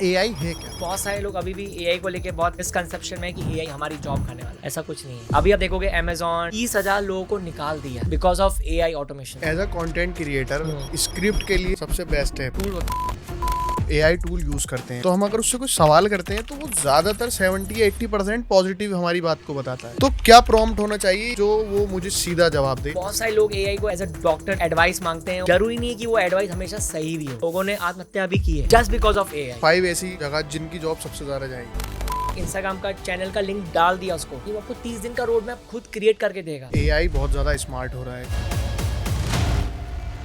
AI है क्या? बहुत सारे लोग अभी भी एआई को लेके बहुत मिसकंसेप्शन में है कि एआई हमारी जॉब खाने वाला है। ऐसा कुछ नहीं है। अभी आप देखोगे Amazon 30,000 लोगों को निकाल दिया because of AI automation. As a content creator script के लिए सबसे बेस्ट है टूल एआई टूल यूज करते हैं। तो हम अगर उससे कुछ सवाल करते हैं तो वो ज्यादातर 70-80% पॉजिटिव हमारी बात को बताता है। तो क्या प्रॉम्प्ट होना चाहिए जो वो मुझे सीधा जवाब दे? बहुत सारे लोग एआई को एज अ डॉक्टर एडवाइस मांगते हैं। जरूरी नहीं है कि वो एडवाइस हमेशा सही भी हो। लोगों ने आत्महत्या भी की है जस्ट बिकॉज ऑफ एआई। 5 ऐसी जगह जिनकी जॉब सबसे ज्यादा जाएगी। इंस्टाग्राम का चैनल का लिंक डाल दिया उसको, वो आपको 30 दिन का रोड मैप खुद क्रिएट करके देगा। एआई बहुत ज्यादा स्मार्ट हो रहा है,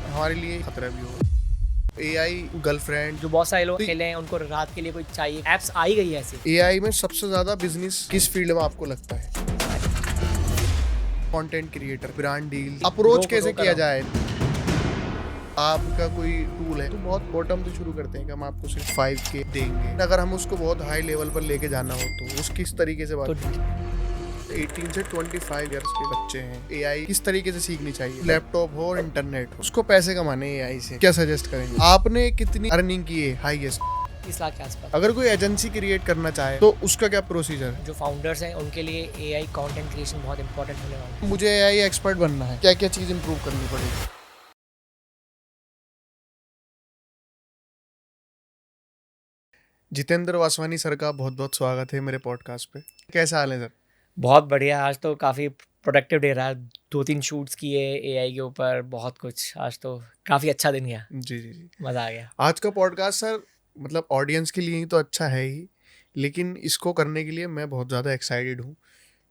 हमारे लिए खतरा भी हो। एआई गर्लफ्रेंड जो बहुत सारे लोग खेले हैं उनको रात के लिए कोई चाहिए, एप्स आई गई है ऐसी। एआई में सबसे ज्यादा बिजनेस किस फील्ड में आपको लगता है? Content creator, brand deal, approach कैसे किया जाए? आपका कोई टूल है तो बहुत बॉटम से शुरू करते हैं कि हम आपको सिर्फ 5K देंगे। अगर हम उसको बहुत हाई लेवल पर लेके जाना हो तो उस किस तरीके से बात 18 से 25 इयर्स के बच्चे हैं, एआई किस तरीके से सीखनी चाहिए? लैपटॉप हो और इंटरनेट हो, उसको पैसे कमाने एआई से क्या सजेस्ट करेंगे? आपने कितनी अर्निंग की है हाईएस्ट? 30 लाख के आसपास। अगर कोई एजेंसी क्रिएट करना चाहे तो उसका क्या प्रोसीजर है? जो फाउंडर्स हैं उनके लिए एआई कंटेंट क्रिएशन बहुत इंपॉर्टेंट होने वाला है। मुझे एआई एक्सपर्ट बनना है, क्या क्या चीज इंप्रूव करनी पड़ेगी? जितेंद्र वासवानी सर का बहुत बहुत स्वागत है मेरे पॉडकास्ट पे। कैसा हाल है सर? बहुत बढ़िया। आज तो काफ़ी प्रोडक्टिव डे रहा। 2-3 शूट्स किए एआई के ऊपर, बहुत कुछ। आज तो काफ़ी अच्छा दिन गया। जी जी जी, मज़ा आ गया। आज का पॉडकास्ट सर मतलब ऑडियंस के लिए ही तो अच्छा है ही, लेकिन इसको करने के लिए मैं बहुत ज़्यादा एक्साइटेड हूँ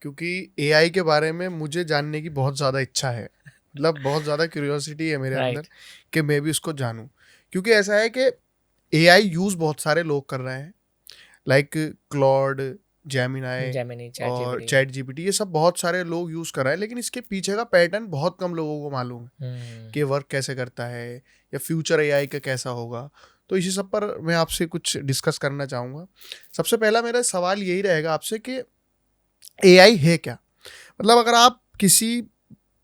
क्योंकि एआई के बारे में मुझे जानने की बहुत ज़्यादा इच्छा है। मतलब बहुत ज़्यादा क्यूरियोसिटी है मेरे अंदर कि मैं भी उसको जानूँ। क्योंकि ऐसा है कि एआई यूज़ बहुत सारे लोग कर रहे हैं, लाइक क्लॉड, जेमिनी और चैट जीपीटी, ये सब बहुत सारे लोग यूज़ कर रहे हैं, लेकिन इसके पीछे का पैटर्न बहुत कम लोगों को मालूम है कि वर्क कैसे करता है या फ्यूचर एआई का कैसा होगा। तो इसी सब पर मैं आपसे कुछ डिस्कस करना चाहूँगा। सबसे पहला मेरा सवाल यही रहेगा आपसे कि एआई है क्या? मतलब अगर आप किसी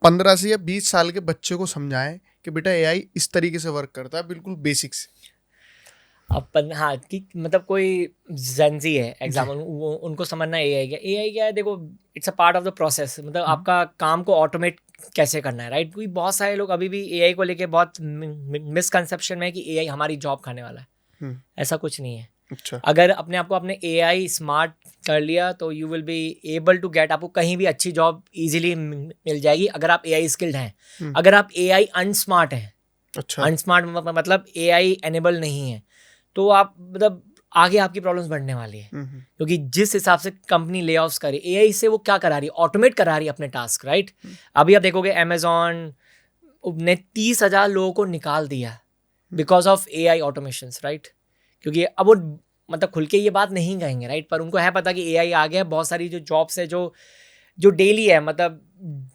15 से या 20 साल के बच्चे को समझाएं कि बेटा एआई इस तरीके से वर्क करता है, बिल्कुल बेसिक से। अपन हाँ कि मतलब कोई जेंजी है एग्जाम्पल, उनको समझना एआई क्या है। देखो, it's a part of the process. मतलब आपका काम को ऑटोमेट कैसे करना है, राइट? क्योंकि बहुत सारे लोग अभी भी एआई को लेके बहुत मिसकंसेप्शन में है कि एआई हमारी जॉब खाने वाला है। ऐसा कुछ नहीं है। अच्छा, अगर अपने आप को आपने एआई स्मार्ट कर लिया तो you will be able to get, आपको कहीं भी अच्छी जॉब इजीली मिल जाएगी अगर आप एआई स्किल्ड हैं। अगर आप एआई अनस्मार्ट हैं, अच्छा, अनस्मार्ट मतलब एआई एनेबल नहीं है, तो आप मतलब आगे आपकी प्रॉब्लम्स बढ़ने वाली है। क्योंकि जिस हिसाब से कंपनी ले ऑफ्स करे, एआई से वो क्या करा रही है, ऑटोमेट करा रही है अपने टास्क, राइट? अभी आप देखोगे Amazon ने 30,000 लोगों को निकाल दिया because of AI automations, right? क्योंकि अब वो मतलब खुल के ये बात नहीं कहेंगे, राइट? पर उनको है पता कि एआई आ गया है। बहुत सारी जो जॉब्स है जो डेली है, मतलब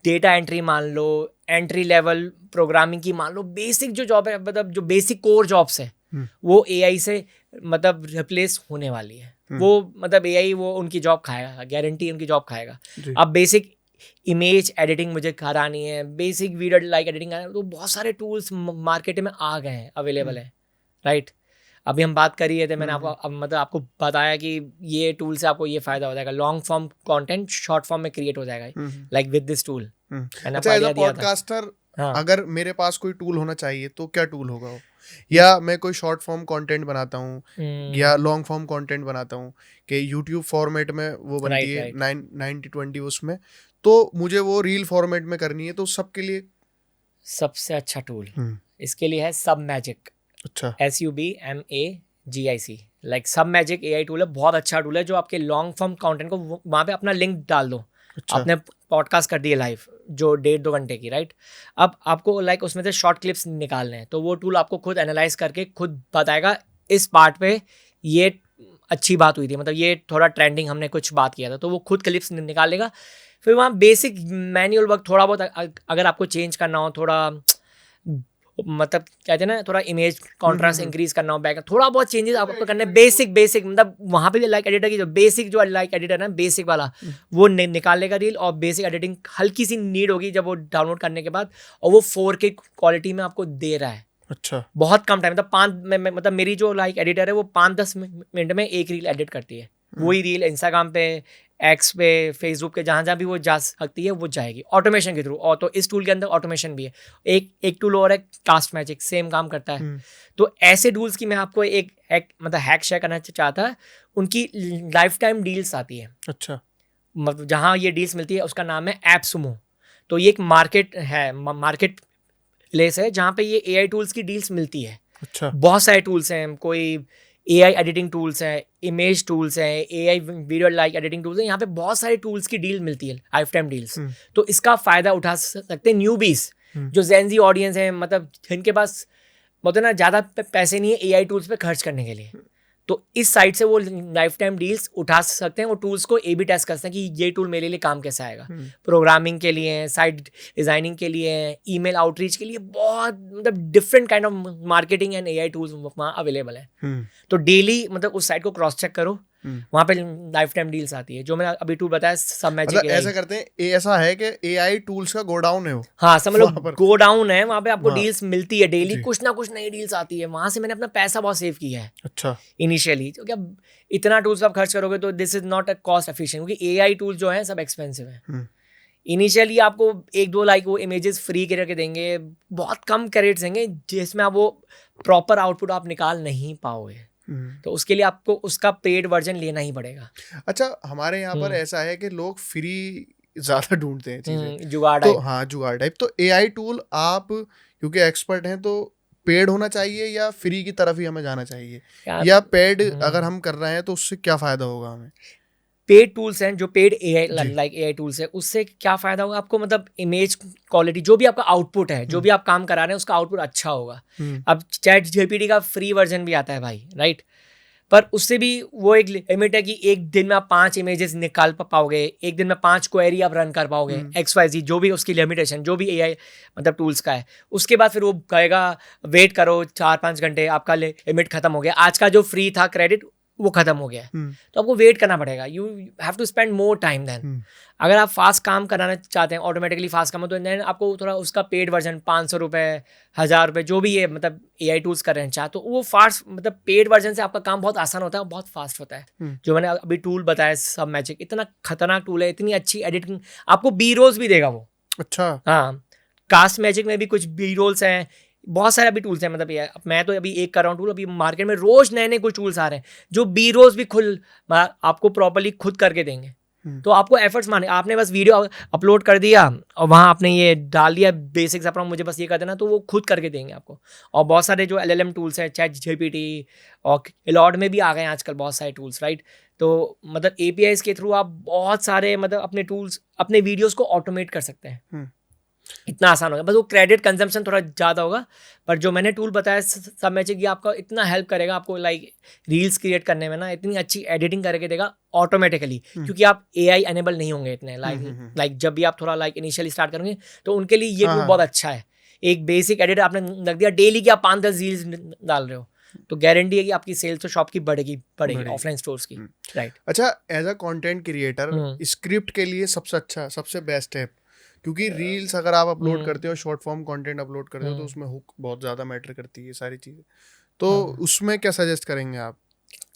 डेटा एंट्री मान लो, एंट्री लेवल प्रोग्रामिंग की मान लो, बेसिक जो जॉब है, मतलब जो बेसिक कोर जॉब्स है वो एआई से मतलब रिप्लेस होने वाली है। वो मतलब एआई वो उनकी जॉब खाएगा, गारंटी उनकी जॉब खाएगा। अब बेसिक इमेज एडिटिंग मुझे करानी है, बेसिक वीडियो लाइक एडिटिंग, तो बहुत सारे टूल्स मार्केट में आ गए हैं, अवेलेबल है, राइट? अभी हम बात कर रही थे, मैंने आपको मतलब आपको बताया कि ये टूल से आपको ये फायदा हो जाएगा, long form content short form में क्रिएट हो जाएगा, लाइक विद दिस टूल। अच्छा, एज अ पॉडकास्टर अगर मेरे पास कोई टूल होना चाहिए तो क्या टूल होगा वो? या मैं कोई शॉर्ट फॉर्म कंटेंट बनाता हूँ या लॉन्ग फॉर्म कंटेंट बनाता हूँ कि यूट्यूब फॉर्मेट में वो बनती है 90-20 उसमें, तो मुझे वो रील फॉर्मेट में करनी है, तो सबके लिए सबसे अच्छा टूल इसके लिए है सब मैजिक। अच्छा, SUBMAGIC, लाइक सब मैजिक एआई टूल है, बहुत अच्छा टूल है जो आपके लॉन्ग फॉर्म कंटेंट को वहाँ पे अपना लिंक डाल दो। अच्छा, आपने पॉडकास्ट कर दिए लाइव जो 1.5-2 घंटे की, राइट? अब आपको लाइक उसमें से शॉर्ट क्लिप्स निकालने हैं, तो वो टूल आपको खुद एनालाइज करके खुद बताएगा इस पार्ट पे ये अच्छी बात हुई थी, मतलब ये थोड़ा ट्रेंडिंग हमने कुछ बात किया था, तो वो खुद क्लिप्स निकाल लेगा। फिर वहाँ बेसिक मैनुअल वर्क थोड़ा बहुत अगर आपको चेंज करना हो, थोड़ा मतलब कहते हैं ना, थोड़ा इमेज कॉन्ट्रास्ट इंक्रीज करना हो, बैक थोड़ा बहुत चेंजेस आपको करना है, बेसिक मतलब वहाँ पे भी लाइक एडिटर की जो बेसिक जो लाइक एडिटर है ना, बेसिक वाला वो निकाल लेगा रील, और बेसिक एडिटिंग हल्की सी नीड होगी जब वो डाउनलोड करने के बाद, और वो 4K क्वालिटी में आपको दे रहा है। अच्छा, बहुत कम टाइम, मतलब मतलब मेरी जो लाइक एडिटर है वो 5-10 मिनट में एक रील एडिट करती है। वही रील इंस्टाग्राम पे, एक्स पे, फेसबुक के जहाँ भी वो जा सकती है वो जाएगी ऑटोमेशन के थ्रू। और तो इस टूल के अंदर ऑटोमेशन भी है। एक टूल और है कास्ट मैजिक, सेम काम करता है। तो ऐसे टूल्स की मैं आपको एक मतलब हैक शेयर करना चाहता। उनकी लाइफ टाइम डील्स आती है। अच्छा, मतलब जहाँ ये डील्स मिलती है उसका नाम है एप्सुमो। तो ये एक मार्केट है, मार्केट प्लेस है जहाँ पे ये AI टूल्स की डील्स मिलती है। अच्छा, बहुत सारे टूल्स हैं, कोई AI एडिटिंग टूल्स हैं, इमेज टूल्स हैं, AI video like editing tools हैं। यहाँ पे बहुत सारे टूल्स की डील मिलती है, लाइफ टाइम डील्स। तो इसका फायदा उठा सकते हैं न्यूबीज, जो जेनजी ऑडियंस है, मतलब जिनके पास मतलब ना ज़्यादा पैसे नहीं है AI टूल्स पे खर्च करने के लिए। तो इस साइट से वो लाइफ टाइम डील्स उठा सकते हैं। वो टूल्स को A/B टेस्ट कर सकते हैं कि ये टूल मेरे लिए काम कैसा आएगा। प्रोग्रामिंग के लिए, साइट डिजाइनिंग के लिए, ईमेल आउटरीच के लिए, बहुत मतलब different kind of marketing and AI tools वहाँ अवेलेबल है। तो डेली मतलब उस साइट को क्रॉस चेक करो, वहाँ पे लाइफ टाइम डील्स आती है। जो मैंने अभी टूल बताया सब मैजिक, मतलब ऐसा करते हैं, ऐसा है कि AI टूल्स का गोडाउन है वो। हाँ समझ लो वहाँ पर गो डाउन है, वहाँ पे आपको हाँ। डील्स मिलती है डेली, जी। कुछ ना कुछ नई डील्स आती है। वहाँ से मैंने अपना पैसा बहुत सेव किया है अच्छा, इनिशियली। तो क्या इतना टूल्स आप खर्च करोगे तो this is not a cost efficient, क्योंकि AI टूल्स जो है सब एक्सपेंसिव है। इनिशियली आपको 1-2 लाइक वो इमेजेस फ्री करके देंगे, बहुत कम क्रेडिट्स देंगे जिसमें आप वो प्रॉपर आउटपुट आप निकाल नहीं पाओगे। तो उसके लिए आपको उसका पेड वर्जन लेना ही पड़ेगा। अच्छा, हमारे यहाँ पर ऐसा है कि लोग फ्री ज्यादा ढूंढते हैं चीजें, जुगाड़ तो टाइप। हाँ जुगाड़ टाइप। तो AI टूल आप क्योंकि एक्सपर्ट हैं, तो पेड होना चाहिए या फ्री की तरफ ही हमें जाना चाहिए, या पेड अगर हम कर रहे हैं तो उससे क्या फायदा होगा हमें? पेड टूल्स हैं, जो पेड AI जी। लाइक AI टूल्स है, उससे क्या फायदा होगा आपको, मतलब इमेज क्वालिटी, जो भी आपका आउटपुट है, जो भी आप काम करा रहे हैं उसका आउटपुट अच्छा होगा। अब चैट GPT का फ्री वर्जन भी आता है भाई, राइट, पर उससे भी वो एक लिमिट है कि एक दिन में आप 5 इमेजेस निकाल पाओगे, एक दिन में 5 क्वेरी आप रन कर पाओगे, XYZ जो भी उसकी लिमिटेशन, जो भी AI मतलब टूल्स का है। उसके बाद फिर वो कहेगा वेट करो 4-5 घंटे, आपका लिमिट खत्म हो गया, आज का जो फ्री था क्रेडिट वो खत्म हो गया है। तो आपको वेट करना पड़ेगा, you have to spend more time then. अगर आप फास्ट काम कराना चाहते हैं, ऑटोमेटिकली फास्ट काम, तो देन आपको थोड़ा उसका पेड वर्जन 500 रुपये, 1000 रुपये, जो भी ये मतलब AI टूल्स कर रहे हैं चाहे, तो वो फास्ट मतलब पेड वर्जन से आपका काम बहुत आसान होता है, बहुत फास्ट होता है। जो मैंने अभी टूल बताया सब मैजिक, इतना खतरनाक टूल है, इतनी अच्छी एडिटिंग, आपको बी रोल्स भी देगा वो। अच्छा, हाँ, कास्ट मैजिक में भी कुछ बी रोल्स हैं, बहुत सारे अभी टूल्स हैं। मतलब ये मैं तो अभी एक कर रहा हूँ टूल, अभी मार्केट में रोज नए नए कुछ टूल्स आ रहे हैं जो बी रोल्स भी खुद आपको प्रॉपर्ली खुद करके देंगे। तो आपको एफर्ट्स माने, आपने बस वीडियो अपलोड कर दिया और वहाँ आपने ये डाल दिया बेसिक्स अपना, मुझे बस ये कर देना, तो वो खुद करके देंगे आपको। और बहुत सारे जो LLM टूल्स हैं, चैट GPT और Claude में भी आ गए हैं आजकल बहुत सारे टूल्स, राइट। तो मतलब APIs के थ्रू आप बहुत सारे मतलब अपने टूल्स, अपने वीडियोस को ऑटोमेट कर सकते हैं। इतना आसान होगा, बस वो क्रेडिट कंजम्पशन थोड़ा ज़्यादा होगा। पर जो मैंने टूल बताया सब मैजिक, ये आपका इतना हेल्प करेगा आपको लाइक रील्स क्रिएट करने में ना, इतनी अच्छी एडिटिंग करके देगा ऑटोमेटिकली, क्योंकि आप AI एनेबल नहीं होंगे इतने लाइक जब भी आप थोड़ा लाइक इनिशियली स्टार्ट करेंगे, तो उनके लिए ये टूल बहुत अच्छा है। एक बेसिक एडिट आपने रख दिया, डेली की आप 5-10 रील्स डाल रहे हो, तो गारंटी है कि आपकी सेल्स तो शॉप की बढ़ेगी ऑफलाइन स्टोर्स की, राइट। अच्छा, as a content creator script के लिए सबसे अच्छा, सबसे बेस्ट है, क्योंकि रील्स अगर आप अपलोड करते हो, शॉर्ट फॉर्म कंटेंट अपलोड करते हो, तो उसमें हुक बहुत ज़्यादा मैटर करती है सारी चीज़ें। तो उसमें क्या सजेस्ट करेंगे आप?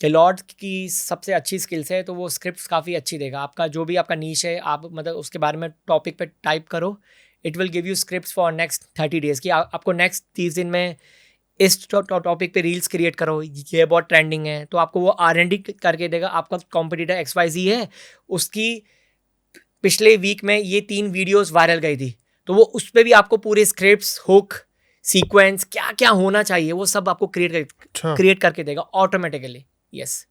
क्लॉड की सबसे अच्छी स्किल्स है, तो वो स्क्रिप्ट्स काफ़ी अच्छी देगा। आपका जो भी आपका नीश है, आप मतलब उसके बारे में टॉपिक पे टाइप करो, it will give you scripts for next 30 days की। आपको नेक्स्ट 30 दिन में इस टॉपिक पे रील्स क्रिएट करो, ये बहुत ट्रेंडिंग है, तो आपको वो R&D करके देगा। आपका कॉम्पिटिटर XYZ है, उसकी पिछले वीक में ये 3 वीडियोस वायरल गई थी, तो वो उस पर भी आपको पूरे स्क्रिप्ट्स, हुक, सीक्वेंस, क्या क्या होना चाहिए वो सब आपको क्रिएट करके देगा ऑटोमेटिकली। यस,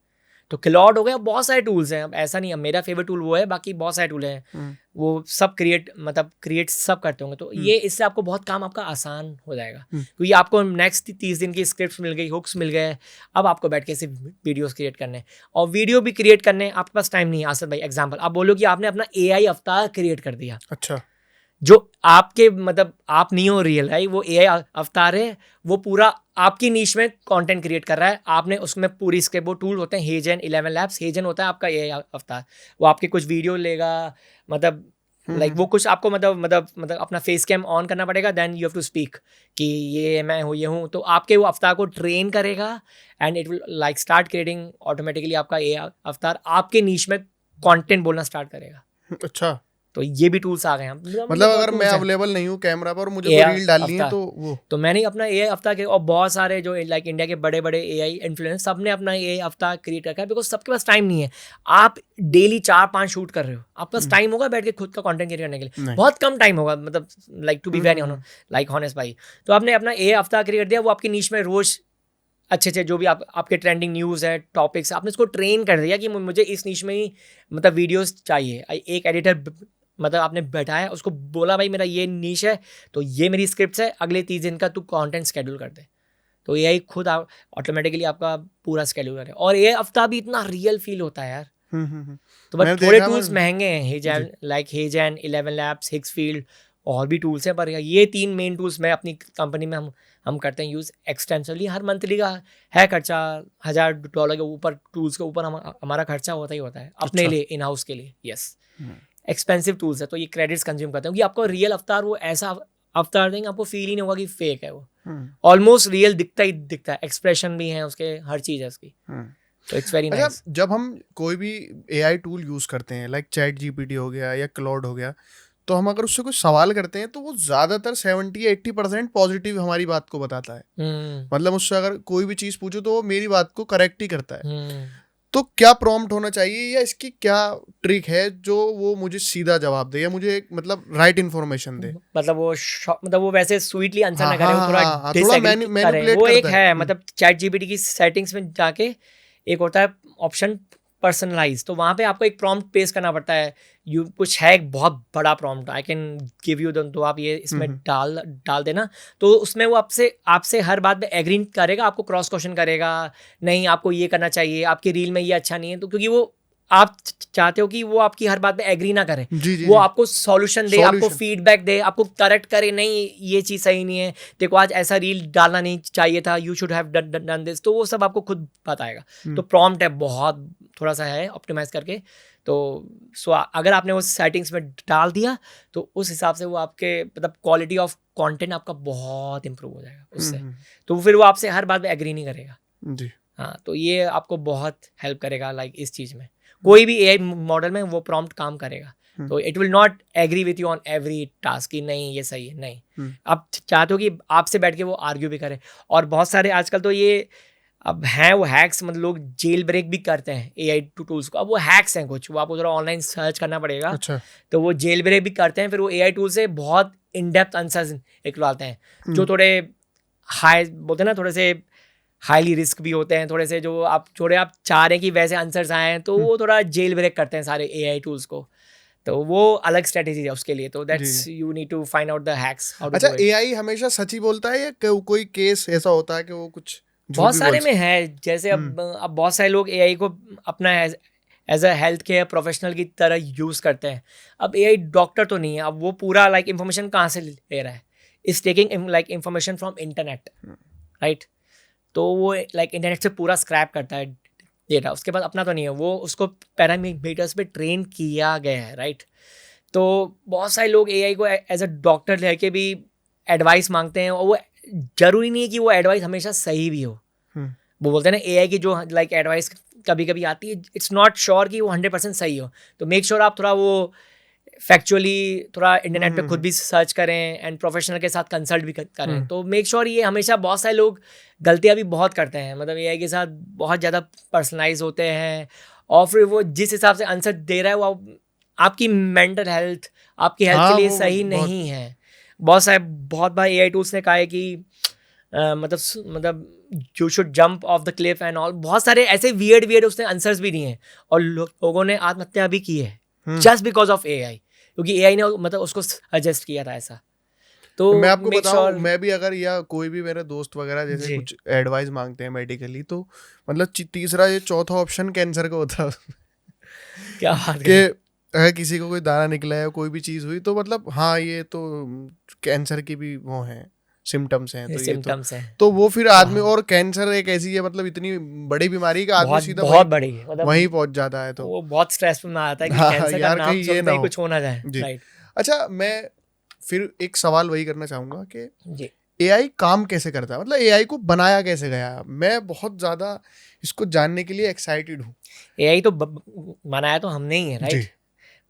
तो क्लॉड हो गया, बहुत सारे टूल्स हैं। अब ऐसा नहीं है मेरा फेवरेट टूल वो है, बाकी बहुत सारे टूल हैं, वो सब क्रिएट सब करते होंगे। तो ये इससे आपको बहुत काम आपका आसान हो जाएगा, क्योंकि आपको नेक्स्ट 30 दिन की स्क्रिप्ट्स मिल गई, हुक्स मिल गए, अब आपको बैठ के सिर्फ वीडियोस क्रिएट करने हैं। और वीडियो भी क्रिएट करने आपके पास टाइम नहीं है। आसद भाई एग्जाम्पल, आप बोलो कि आपने अपना AI अवतार क्रिएट कर दिया, अच्छा, जो आपके मतलब आप नहीं हो रियल है, वो AI अवतार है, वो पूरा आपकी नीश में कंटेंट क्रिएट कर रहा है। आपने उसमें पूरी स्क्रिप्ट, वो टूल होते हैं हेजन 11 लैब्स, हेजन होता है आपका AI अवतार, वो आपके कुछ वीडियो लेगा, मतलब लाइक वो कुछ आपको मतलब अपना फेस कैम ऑन करना पड़ेगा, then you have to speak कि ये मैं हूँ, ये हूँ, तो आपके वो अवतार को ट्रेन करेगा and it will like start creating automatically आपका ये अवतार आपके नीश में कंटेंट बोलना स्टार्ट करेगा। अच्छा, तो ये भी टूल्स आ गए हैं। मतलब अगर मैं अवेलेबल नहीं हूँ कैमरा पर और मुझे कोई रील डालनी है तो मैंने अपना एआई अवतार के, और बहुत सारे जो लाइक इंडिया के बड़े बड़े एआई इन्फ्लुएंसर सब ने अपना एआई अवतार क्रिएट रखा है, बिकॉज सबके पास टाइम नहीं है। आप डेली 4-5 शूट कर रहे हो, आपके पास टाइम होगा बैठ के खुद का कंटेंट क्रिएट करने के लिए? बहुत कम टाइम होगा, मतलब like to be very like honest भाई। तो आपने अपना एआई अवतार क्रिएट दिया, वो आपकी नीश में रोज अच्छे जो भी आपके ट्रेंडिंग न्यूज़ है, टॉपिक्स, आपने इसको ट्रेन कर दिया कि मुझे इस नीश में ही मतलब वीडियोस चाहिए। एक एडिटर मतलब आपने बैठाया, उसको बोला भाई मेरा ये नीश है, तो ये मेरी स्क्रिप्ट है, अगले 30 दिन का तू कंटेंट शेड्यूल कर दे, तो एआई खुद ऑटोमेटिकली आपका पूरा शेड्यूल करे। और एआई अफ्तार भी इतना रियल फील होता है यार। तो बस थोड़े टूल्स महंगे हैं, हेजन लाइक हेजन, 11 लैब्स, हिग्सफील्ड, और भी टूल्स हैं, पर ये 3 मेन टूल्स मैं अपनी कंपनी में हम करते हैं यूज़ एक्सटेंसिवली। हर मंथली का है खर्चा, $1000 के ऊपर टूल्स के ऊपर हमारा खर्चा होता ही होता है अपने लिए, इन हाउस के लिए। यस, एक्सपेंसिव टूल्स है, तो ये क्रेडिट्स कंज्यूम करते हैं, क्योंकि आपको रियल अवतार वो ऐसा अवतार देंगे, आपको फील ही नहीं होगा कि फेक है, वो ऑलमोस्ट रियल दिखता है, एक्सप्रेशन भी है उसके, हर चीज़ है उसकी। तो इट्स वेरी नाइस। जब हम कोई भी एआई टूल यूज़ करते हैं, लाइक चैट जीपीटी हो गया या क्लाउड हो गया, तो हम अगर उससे कुछ सवाल करते हैं तो वो ज़्यादातर 70-80% पॉजिटिव हमारी बात को बताता है। मतलब उससे अगर कोई भी चीज़ पूछो तो वो मेरी बात को करेक्ट ही करता है। तो क्या प्रॉम्प्ट होना चाहिए, या इसकी क्या ट्रिक है जो वो मुझे सीधा जवाब दे, या मुझे मतलब राइट इन्फॉर्मेशन दे? मतलब वो वैसे स्वीटली आंसर ना करे, वो थोड़ा मैनिपुलेट वो एक है। मतलब चैट जीपीटी की सेटिंग्स में जाके एक होता है ऑप्शन पर्सनलाइज, तो वहाँ पे आपको एक प्रॉम्प्ट पेश करना पड़ता है। कुछ है एक बहुत बड़ा prompt, I can give you, तो आप ये इसमें डाल देना, तो उसमें वो आपसे हर बात में एग्री करेगा, आपको क्रॉस क्वेश्चन करेगा, नहीं आपको ये करना चाहिए, आपकी रील में ये अच्छा नहीं है, तो क्योंकि वो आप चाहते हो कि वो आपकी हर बात में एग्री ना करे, वो आपको सॉल्यूशन दे, आपको फीडबैक दे, आपको करेक्ट करे, नहीं ये चीज़ सही नहीं है, देखो आज ऐसा रील डालना नहीं चाहिए था, you should have done this, तो वो सब आपको खुद बताएगा। तो प्रॉम्प्ट है बहुत थोड़ा सा है ऑप्टिमाइज करके, तो अगर आपने वो सेटिंग्स में डाल दिया तो उस हिसाब से वो आपके मतलब क्वालिटी ऑफ कंटेंट आपका बहुत इंप्रूव हो जाएगा उससे। तो फिर वो आपसे हर बात में एग्री नहीं करेगा जी। हाँ, तो ये आपको बहुत हेल्प करेगा लाइक इस चीज़ में। कोई भी एआई मॉडल में वो प्रॉम्प्ट काम करेगा, तो it will not agree with you on every task कि नहीं ये सही है, नहीं, आप चाहते हो कि आपसे बैठ के वो आर्ग्यू भी करे। और बहुत सारे आजकल तो ये अब हैं वो हैक्स, मतलब लोग जेल ब्रेक भी करते हैं एआई टूल्स को। अब वो हैक्स हैं कुछ, वो आपको थोड़ा ऑनलाइन सर्च करना पड़ेगा। अच्छा। तो वो जेल ब्रेक भी करते हैं, फिर वो एआई टूल से बहुत इन डेप्थ आंसर्स निकलवाते हैं जो थोड़े हाई बोलते हैं ना, थोड़े से हाईली रिस्क भी होते हैं, थोड़े से जो आप चाह रहे हैं कि वैसे आंसर्स आए हैं, तो वो थोड़ा जेल ब्रेक करते हैं सारे एआई टूल्स को। तो वो अलग स्ट्रेटेजी है उसके लिए, तो that's you need to find out the hacks. अच्छा, एआई हमेशा सच ही बोलता है या कोई केस ऐसा होता है कि वो कुछ बहुत सारे में है? जैसे अब बहुत सारे लोग एआई को अपना as a health care professional की तरह यूज़ करते हैं। अब एआई डॉक्टर तो नहीं है, अब वो पूरा लाइक इन्फॉर्मेशन कहाँ से ले रहा है, is taking like information from internet, right? तो वो लाइक इंटरनेट से पूरा स्क्रैप करता है डेटा, उसके बाद अपना तो नहीं है, वो उसको पैरामीटर्स पे ट्रेन किया गया है, राइट? तो बहुत सारे लोग एआई को एज अ डॉक्टर लेके भी एडवाइस मांगते हैं, और वो जरूरी नहीं है कि वो एडवाइस हमेशा सही भी हो। वो बोलते हैं ना एआई की जो लाइक एडवाइस कभी कभी आती है, इट्स नॉट श्योर कि वो 100% सही हो। तो मेक श्योर आप थोड़ा वो फैक्चुअली थोड़ा इंटरनेट पे खुद भी सर्च करें एंड प्रोफेशनल के साथ कंसल्ट भी करें। तो मेक श्योर ये हमेशा, बहुत सारे लोग गलतियां भी बहुत करते हैं, मतलब एआई के साथ बहुत ज़्यादा पर्सनलाइज होते हैं, और फिर वो जिस हिसाब से आंसर दे रहा है वो आपकी मेंटल हेल्थ, आपकी हेल्थ के लिए सही नहीं है। बहुत बार एआई टूल्स ने कहा है कि मतलब you should jump of the Cliff and all, बहुत सारे ऐसे वियर्ड उसने आंसर्स भी दिए हैं, और लोगों ने आत्महत्या भी की है जस्ट बिकॉज ऑफ एआई, क्योंकि एआई ने मतलब उसको सजेस्ट किया था ऐसा। तो मैं आपको बताऊं, मैं भी अगर या कोई भी मेरे दोस्त वगैरह जैसे कुछ एडवाइस मांगते हैं मेडिकली, तो मतलब तीसरा या चौथा ऑप्शन कैंसर का होता है। क्या बात कि अगर किसी को कोई दाना निकला है, कोई भी चीज़ हुई, तो मतलब हाँ ये तो कैंसर की भी वो है, सिम्टम्स हैं, तो ये सिम्टम्स हैं। तो वो फिर आदमी, और कैंसर एक ऐसी है मतलब इतनी बड़ी बीमारी है कि आदमी सीधा बहुत बड़ी है, मतलब वहीं पहुंच जाता है। तो वो बहुत स्ट्रेसफुल में आता है कि हाँ कैंसर का यार, नाम कहीं ये सुनते ना ही हो कुछ हो ना जाए। जी। राइट अच्छा, मैं फिर एक सवाल वही करना चाहूंगा कि जी। एआई काम कैसे करता है, मतलब एआई को बनाया कैसे गया। मैं बहुत ज्यादा इसको जानने के लिए एक्साइटेड हूँ। एआई तो बनाया तो हमने ही है, जी। राइट,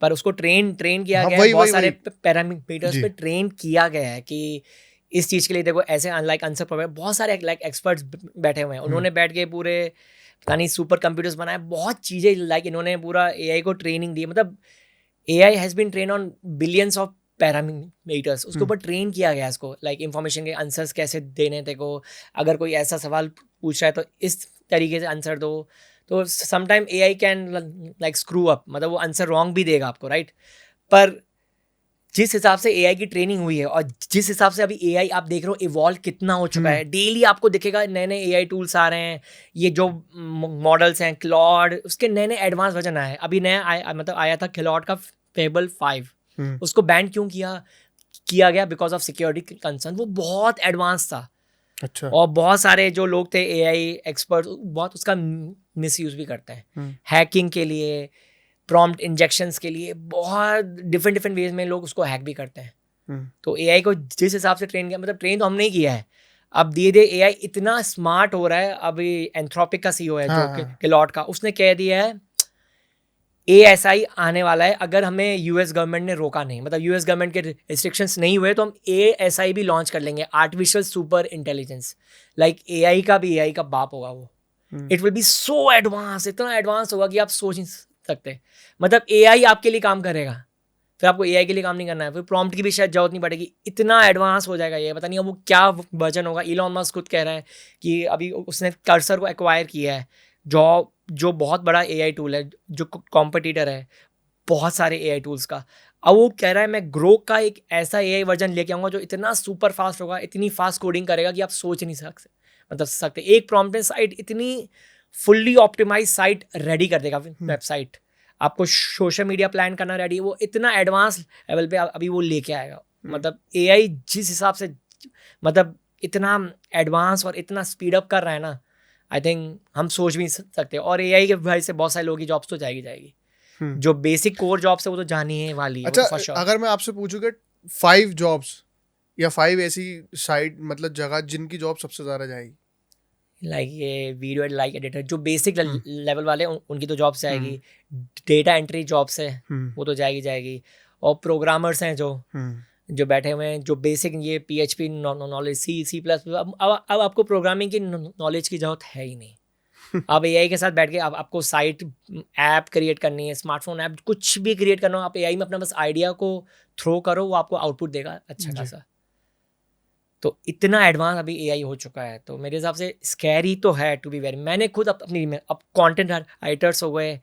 पर उसको ट्रेन किया हाँ, गया है, वही बहुत वही सारे वही पैरामीटर्स जी। पे ट्रेन किया गया है कि इस चीज़ के लिए देखो ऐसे अनलाइक आंसर प्रोवाइड, बहुत सारे लाइक एक्सपर्ट्स बैठे हुए हैं, उन्होंने बैठ के पूरे पता नहीं सुपर कंप्यूटर्स बनाए, बहुत चीज़ें लाइक इन्होंने पूरा एआई को ट्रेनिंग दी, मतलब AI has been train on billions of parameters, उसके ऊपर ट्रेन किया गया इसको, लाइक इंफॉर्मेशन के आंसर्स कैसे देने थे को, अगर कोई ऐसा सवाल पूछ रहा है तो इस तरीके से आंसर दो। तो sometime AI can like screw up, मतलब वो आंसर रॉन्ग भी देगा आपको, राइट। पर जिस हिसाब से एआई की ट्रेनिंग हुई है और जिस हिसाब से अभी एआई आप देख रहे हो इवॉल्व कितना हो चुका है, डेली आपको दिखेगा नए नए एआई टूल्स आ रहे हैं, ये जो मॉडल्स हैं क्लॉड, उसके नए नए एडवांस वर्जन आए हैं। अभी नया मतलब आया था क्लॉड का फेबल 5, उसको बैन क्यों किया गया? बिकॉज ऑफ सिक्योरिटी कंसर्न, वो बहुत एडवांस था। अच्छा। और बहुत सारे जो लोग थे एआई एक्सपर्ट बहुत उसका मिसयूज भी करते हैं, हैकिंग के लिए, प्रॉम्प्ट इंजेक्शंस के लिए, बहुत डिफरेंट वेज में लोग उसको हैक भी करते हैं। तो एआई को जिस हिसाब से ट्रेन किया, मतलब ट्रेन तो हमने ही किया है, अब धीरे धीरे एआई इतना स्मार्ट हो रहा है। अभी एंथ्रोपिक का सीईओ है जो क्लॉड का, उसने कह दिया है ASI आने वाला है, अगर हमें यूएस गवर्नमेंट ने रोका नहीं, मतलब यूएस गवर्नमेंट के रिस्ट्रिक्शंस नहीं हुए, तो हम ASI भी लॉन्च कर लेंगे, artificial super intelligence. Like AI का भी एआई का बाप होगा वो। It will be so advance, इतना एडवांस होगा कि आप सोच नहीं सकते। मतलब एआई आपके लिए काम करेगा, फिर आपको एआई के लिए काम नहीं करना है, फिर प्रॉम्प्ट की भी शायद जरूरत नहीं पड़ेगी, इतना एडवांस हो जाएगा ये। पता नहीं अब वो क्या वर्जन होगा। इलॉन मस्क खुद कह रहा है कि अभी उसने कर्सर को एक्वायर किया है, जो बहुत बड़ा एआई टूल है, जो कॉम्पिटिटर है बहुत सारे एआई टूल्स का। अब वो कह रहा है मैं ग्रोक का एक ऐसा एआई वर्जन लेके आऊँगा जो इतना सुपर फास्ट होगा, इतनी फास्ट कोडिंग करेगा कि आप सोच नहीं सकते। एक प्रॉम्प्ट में साइट इतनी फुल्ली ऑप्टिमाइज साइट रेडी कर देगा, वेबसाइट आपको सोशल मीडिया प्लान करना रेडी, वो इतना एडवांस लेवल पे अभी वो लेके आएगा। मतलब एआई जिस हिसाब से मतलब इतना एडवांस और इतना स्पीड अप कर रहा है ना, आई थिंक हम सोच भी नहीं सकते। और एआई के वजह से बहुत सारे लोगों की जॉब्स तो जाएगी। जो बेसिक कोर जॉब्स है वो तो जानी है वाली है। अच्छा, sure. अगर मैं आपसे पूछूं कि 5 जॉब्स या 5 ऐसी साइड मतलब जगह जिनकी जॉब सबसे ज्यादा जाएगी, लाइक ये वीडियो लाइक एडिटर जो बेसिक लेवल वाले उनकी तो जॉब्स जाएगी, डेटा एंट्री जॉब्स है वो तो जाएगी, और प्रोग्रामर्स हैं जो बैठे हुए हैं, जो बेसिक ये PHP नॉलेज, C++, अब आपको प्रोग्रामिंग की नॉलेज की जरूरत है ही नहीं। अब एआई के साथ बैठ के आपको साइट ऐप क्रिएट करनी है, स्मार्टफोन ऐप कुछ भी क्रिएट करना हो, आप एआई में अपना बस आइडिया को थ्रो करो, वो आपको आउटपुट देगा अच्छा खासा। तो इतना एडवांस अभी एआई हो चुका है, तो मेरे हिसाब से स्कैरी तो है टू बी वेरी। मैंने खुद अपनी अब कंटेंट राइटर्स हो गए,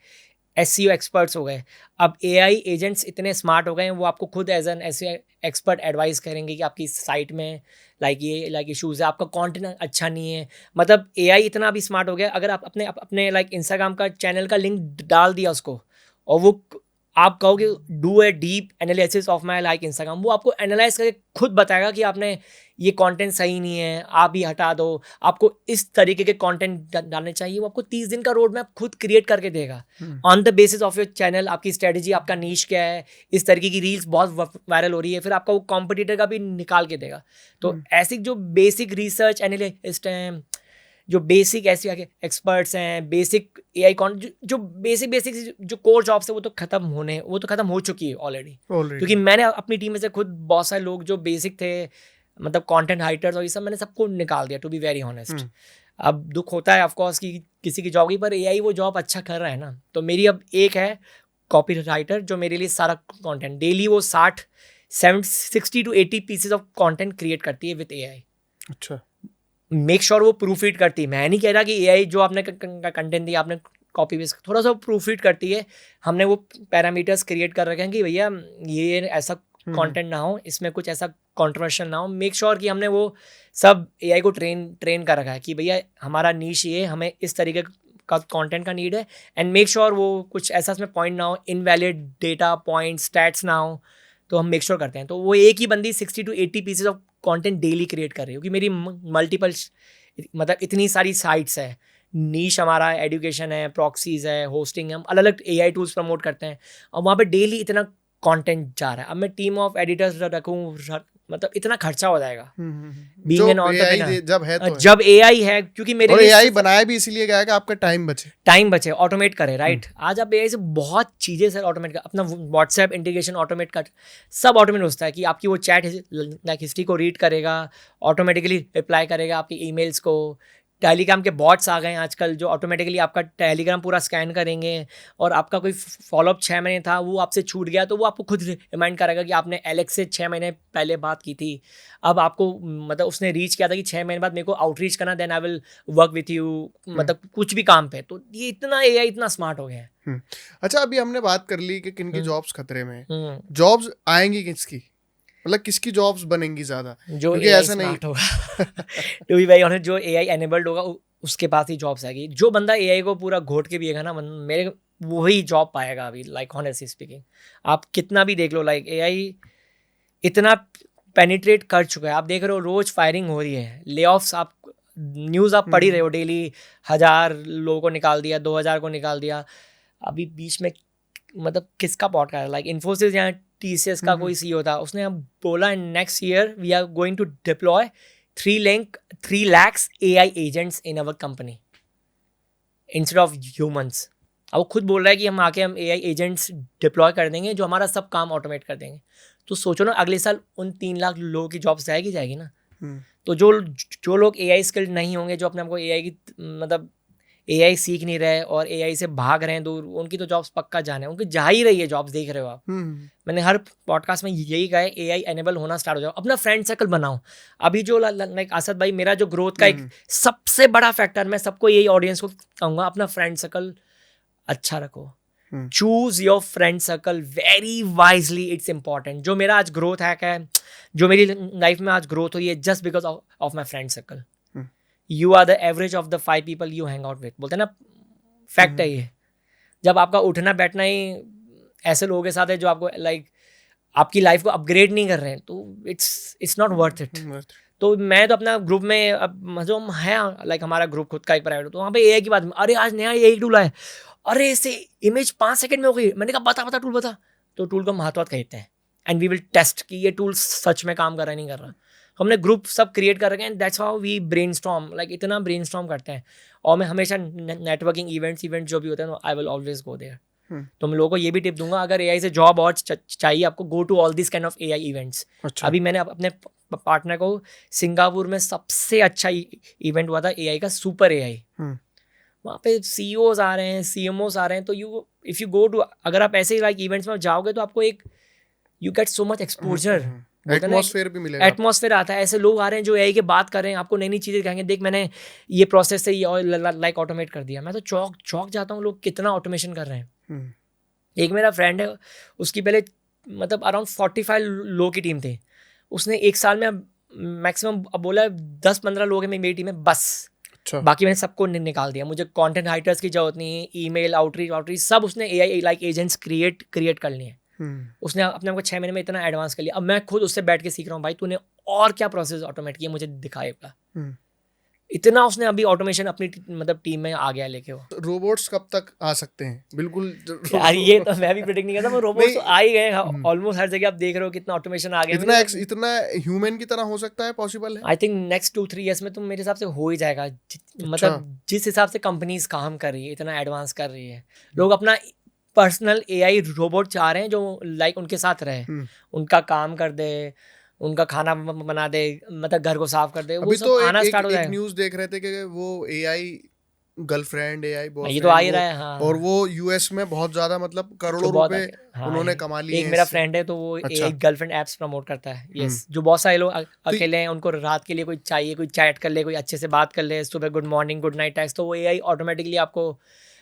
SEO एक्सपर्ट्स हो गए, अब एआई एजेंट्स इतने स्मार्ट हो गए हैं, वो आपको खुद as an SEO expert advice करेंगे कि आपकी साइट में लाइक इशूज़ है, आपका कंटेंट अच्छा नहीं है। मतलब एआई इतना भी स्मार्ट हो गया, अगर आप अपने लाइक इंस्टाग्राम का चैनल का लिंक डाल दिया उसको, और वो आप कहोगे do a deep analysis of my like Instagram, वो आपको एनालाइज करके खुद बताएगा कि आपने ये कंटेंट सही नहीं है, आप ही हटा दो, आपको इस तरीके के कंटेंट डालने चाहिए। वो आपको 30 दिन का रोड मैप खुद क्रिएट करके देगा on the basis of your channel, आपकी स्ट्रेटजी, आपका नीश क्या है, इस तरीके की रील्स बहुत वायरल हो रही है, फिर आपका वो कॉम्पिटिटर का भी निकाल के देगा। तो ऐसी जो बेसिक रिसर्च एनालिस्ट हैं, जो बेसिक ऐसे एक्सपर्ट्स हैं, बेसिक एआई जो बेसिक जो कोर जॉब्स है वो तो खत्म हो चुकी है ऑलरेडी। क्योंकि मैंने अपनी टीम में से खुद बहुत सारे लोग जो बेसिक थे, मतलब कंटेंट राइटर्स और ये सब, मैंने सबको निकाल दिया टू बी वेरी ऑनेस्ट। अब दुख होता है ऑफकोर्स कि किसी की जॉब की, पर एआई वो जॉब अच्छा कर रहा है ना। तो मेरी अब एक है कॉपी राइटर जो मेरे लिए सारा कंटेंट डेली वो 60 to 80 pieces of content create करती है विद एआई। अच्छा, मेक श्योर वो प्रूफ रीड करती है। मैं नहीं कह रहा कि एआई जो आपने कंटेंट दिया आपने कॉपी पेस्ट, थोड़ा सा प्रूफ रीड करती है। हमने वो पैरामीटर्स क्रिएट कर रखे हैं कि भैया ये ऐसा कंटेंट ना हो, इसमें कुछ ऐसा कंट्रोवर्शियल ना हो। मेक श्योर कि हमने वो सब एआई को ट्रेन कर रखा है कि भैया हमारा नीश ये, हमें इस तरीके का कंटेंट का नीड है, एंड मेक श्योर वो कुछ ऐसा इसमें पॉइंट ना हो, इनवैलिड डेटा पॉइंट स्टैट्स ना हो, तो हम मेक श्योर करते हैं। तो वो एक ही बंदी 60 to 80 pieces of content daily create कर रही हूँ, क्योंकि मेरी मल्टीपल मतलब इतनी सारी साइट्स है, नीश हमारा एजुकेशन है, प्रॉक्सीज है, होस्टिंग है, हम अलग अलग AI टूल्स प्रमोट करते हैं, और वहाँ पे डेली इतना कंटेंट जा रहा है। अब मैं टीम ऑफ एडिटर्स रखूँ, मतलब इतना खर्चा हो जाएगा बीइंग एन एंटरप्रेन्योर जब है तो जब AI है, क्योंकि मेरे और लिए AI बनाया भी इसीलिए गया है कि आपका टाइम बचे, ऑटोमेट करे, राइट। आज आप AI से बहुत चीज़ें सर ऑटोमेट कर, अपना व्हाट्सएप इंटीग्रेशन ऑटोमेट कर, सब ऑटोमेट होता है कि आपकी वो चैट हिस्ट्री को रीड करेगा, ऑटोमेटिकली रिप्लाई करेगा आपकी ईमेल्स को। टेलीग्राम के बॉट्स आ गए हैं आजकल जो ऑटोमेटिकली आपका टेलीग्राम पूरा स्कैन करेंगे, और आपका कोई फॉलोअप 6 महीने था वो आपसे छूट गया तो वो आपको खुद रिमाइंड करेगा कि आपने एलेक्स से 6 महीने पहले बात की थी, अब आपको मतलब उसने रीच किया था कि 6 महीने बाद मेरे को आउटरीच करना, then I will work with you, मतलब कुछ भी काम पे। तो ये इतना AI इतना स्मार्ट हो गया है। अच्छा, अभी हमने बात कर ली कि किन की जॉब्स खतरे में है, जॉब्स आएंगी किसकी, मतलब किसकी जॉब्स बनेंगी ज्यादा, जो क्योंकि AI ऐसा नहीं होगा टू बी वेरी ऑनेस्ट, जो AI एनेबल्ड होगा उसके पास ही जॉब्स आएगी। जो बंदा AI को पूरा घोट के पिएगा ना, मेरे वही जॉब पाएगा अभी, लाइक ऑनेस्टली स्पीकिंग। आप कितना भी देख लो, लाइक AI इतना पेनिट्रेट कर चुका है, आप देख रहे हो रोज फायरिंग हो रही है, ले ऑफ्स, आप न्यूज़ आप पढ़ ही रहे हो डेली, 1000 लोगों को निकाल दिया, 2000 को निकाल दिया। अभी बीच में मतलब किसका पॉडकास्ट, लाइक इन्फोसिस या TCS का कोई CEO था, उसने अब बोला next year we are going to deploy 3 lakhs AI agents in our company instead of humans। अब वो खुद बोल रहा है कि हम AI agents डिप्लॉय कर देंगे जो हमारा सब काम ऑटोमेट कर देंगे। तो सोचो ना, अगले साल उन 3 लाख लोगों की जॉब्स जाएगी ना। तो जो लोग AI स्किल्ड नहीं होंगे, जो अपने आपको AI की मतलब AI सीख नहीं रहे और AI से भाग रहे हैं दूर, उनकी तो जॉब्स पक्का जाने, उनकी जा ही रही है जॉब्स, देख रहे हो आप। मैंने हर पॉडकास्ट में यही कहा है, AI एनेबल होना स्टार्ट हो जाओ, अपना फ्रेंड सर्कल बनाओ। अभी जो लाइक असद भाई, मेरा जो ग्रोथ का एक सबसे बड़ा फैक्टर, मैं सबको यही ऑडियंस को कहूँगा, अपना फ्रेंड सर्कल अच्छा रखो। Choose your friend circle very wisely, it's important. जो मेरा आज ग्रोथ है, जो मेरी लाइफ में आज ग्रोथ हुई है, just because of my friend circle. You are the average of the 5 people you hang out with, बोलते हैं ना, फैक्ट है ये। जब आपका उठना बैठना ही ऐसे लोगों के साथ है जो आपको लाइक आपकी लाइफ को अपग्रेड नहीं कर रहे हैं, तो इट्स नॉट वर्थ इट। तो मैं तो अपना ग्रुप में, अब जो हम हैं लाइक हमारा ग्रुप खुद का एक प्राइवेट, तो वहाँ पे AI की बात, अरे आज नया AI टूल आया, अरे इससे इमेज 5 सेकंड में हो गई, मैंने कहा बता टूल बता। तो टूल को हम हाथ कहते हैं, एंड वी विल टेस्ट कि ये टूल सच में काम कर रहा है नहीं कर रहा। हमने ग्रुप सब क्रिएट कर रखे हैं, that's how we brainstorm, like इतना ब्रेनस्टॉर्म करते हैं। और मैं हमेशा नेटवर्किंग इवेंट्स जो भी होते हैं, I will always go there. तो मैं लोगों को ये भी टिप दूंगा, अगर AI से जॉब और चाहिए आपको, go to all this kind of AI events. अभी मैंने अपने पार्टनर को सिंगापुर में सबसे अच्छा इवेंट हुआ था AI का, सुपर AI। वहाँ पे CEOs आ रहे हैं, CMOs आ रहे हैं, तो इफ यू गो टू, अगर आप ऐसे ही लाइक इवेंट्स में जाओगे तो आपको एक you get so much exposure, atmosphere भी मिलेगा, एटमॉस्फेयर आता है। ऐसे लोग आ रहे हैं जो AI के बात कर रहे हैं, आपको नई नई चीज़ें कहेंगे, देख मैंने ये प्रोसेस से ये लाइक ऑटोमेट कर दिया। मैं तो चौक जाता हूँ, लोग कितना ऑटोमेशन कर रहे हैं। एक मेरा फ्रेंड है, उसकी पहले मतलब अराउंड 45 लोग की टीम थी, उसने एक साल में मैक्सिमम अब बोला 10-15 लोग हैं मेरी टीम में बस। बाकी मैंने सबको निकाल दिया, मुझे कंटेंट राइटर्स की जरूरत नहीं है, ईमेल आउटरीच सब उसने AI लाइक एजेंट्स क्रिएट कर लिए हैं। उसने अपने आपको 6 महीने में इतना एडवांस कर लिया। अब मैं खुद उससे बैठ के सीख रहा हूँ, भाई तूने और क्या प्रोसेस ऑटोमेट किया, मुझे दिखाएगा। इतना उसने अभी ऑटोमेशन अपनी मतलब टीम में आ गया लेके। वो रोबोट्स कब तक आ सकते हैं? बिल्कुल यार ये तो मैं भी प्रेडिक्ट नहीं करता, वो रोबोट्स आ ही गए ऑलमोस्ट हर जगह। आप देख रहे हो कितना ऑटोमेशन आ गया, इतना ह्यूमन की तरह हो सकता है, पॉसिबल है। आई थिंक नेक्स्ट 2-3 years में तो मेरे हिसाब से हो ही जाएगा। मतलब जिस हिसाब से कंपनीज काम कर रही है, इतना एडवांस कर रही है, लोग अपना पर्सनल AI रोबोट चाह रहे हैं जो लाइक उनके साथ रहे, उनका काम कर दे, उनका खाना बना दे, मतलब घर को साफ कर दे। वो सब आना स्टार्ट हो जाएगा। न्यूज़ देख रहे थे कि वो AI गर्लफ्रेंड, AI बॉयफ्रेंड, ये तो आ ही रहा है। हाँ, और वो US में बहुत ज्यादा मतलब करोड़ों रुपए उन्होंने कमा लिए। एक मेरा फ्रेंड है तो वो AI गर्लफ्रेंड एप्स प्रमोट करता है। यस, जो बहुत सारे लोग अकेले हैं, उनको रात के लिए कोई चाहिए, कोई चैट कर ले, कोई अच्छे से बात कर ले, सुबह good morning good night text, तो वो AI ऑटोमेटिकली आपको,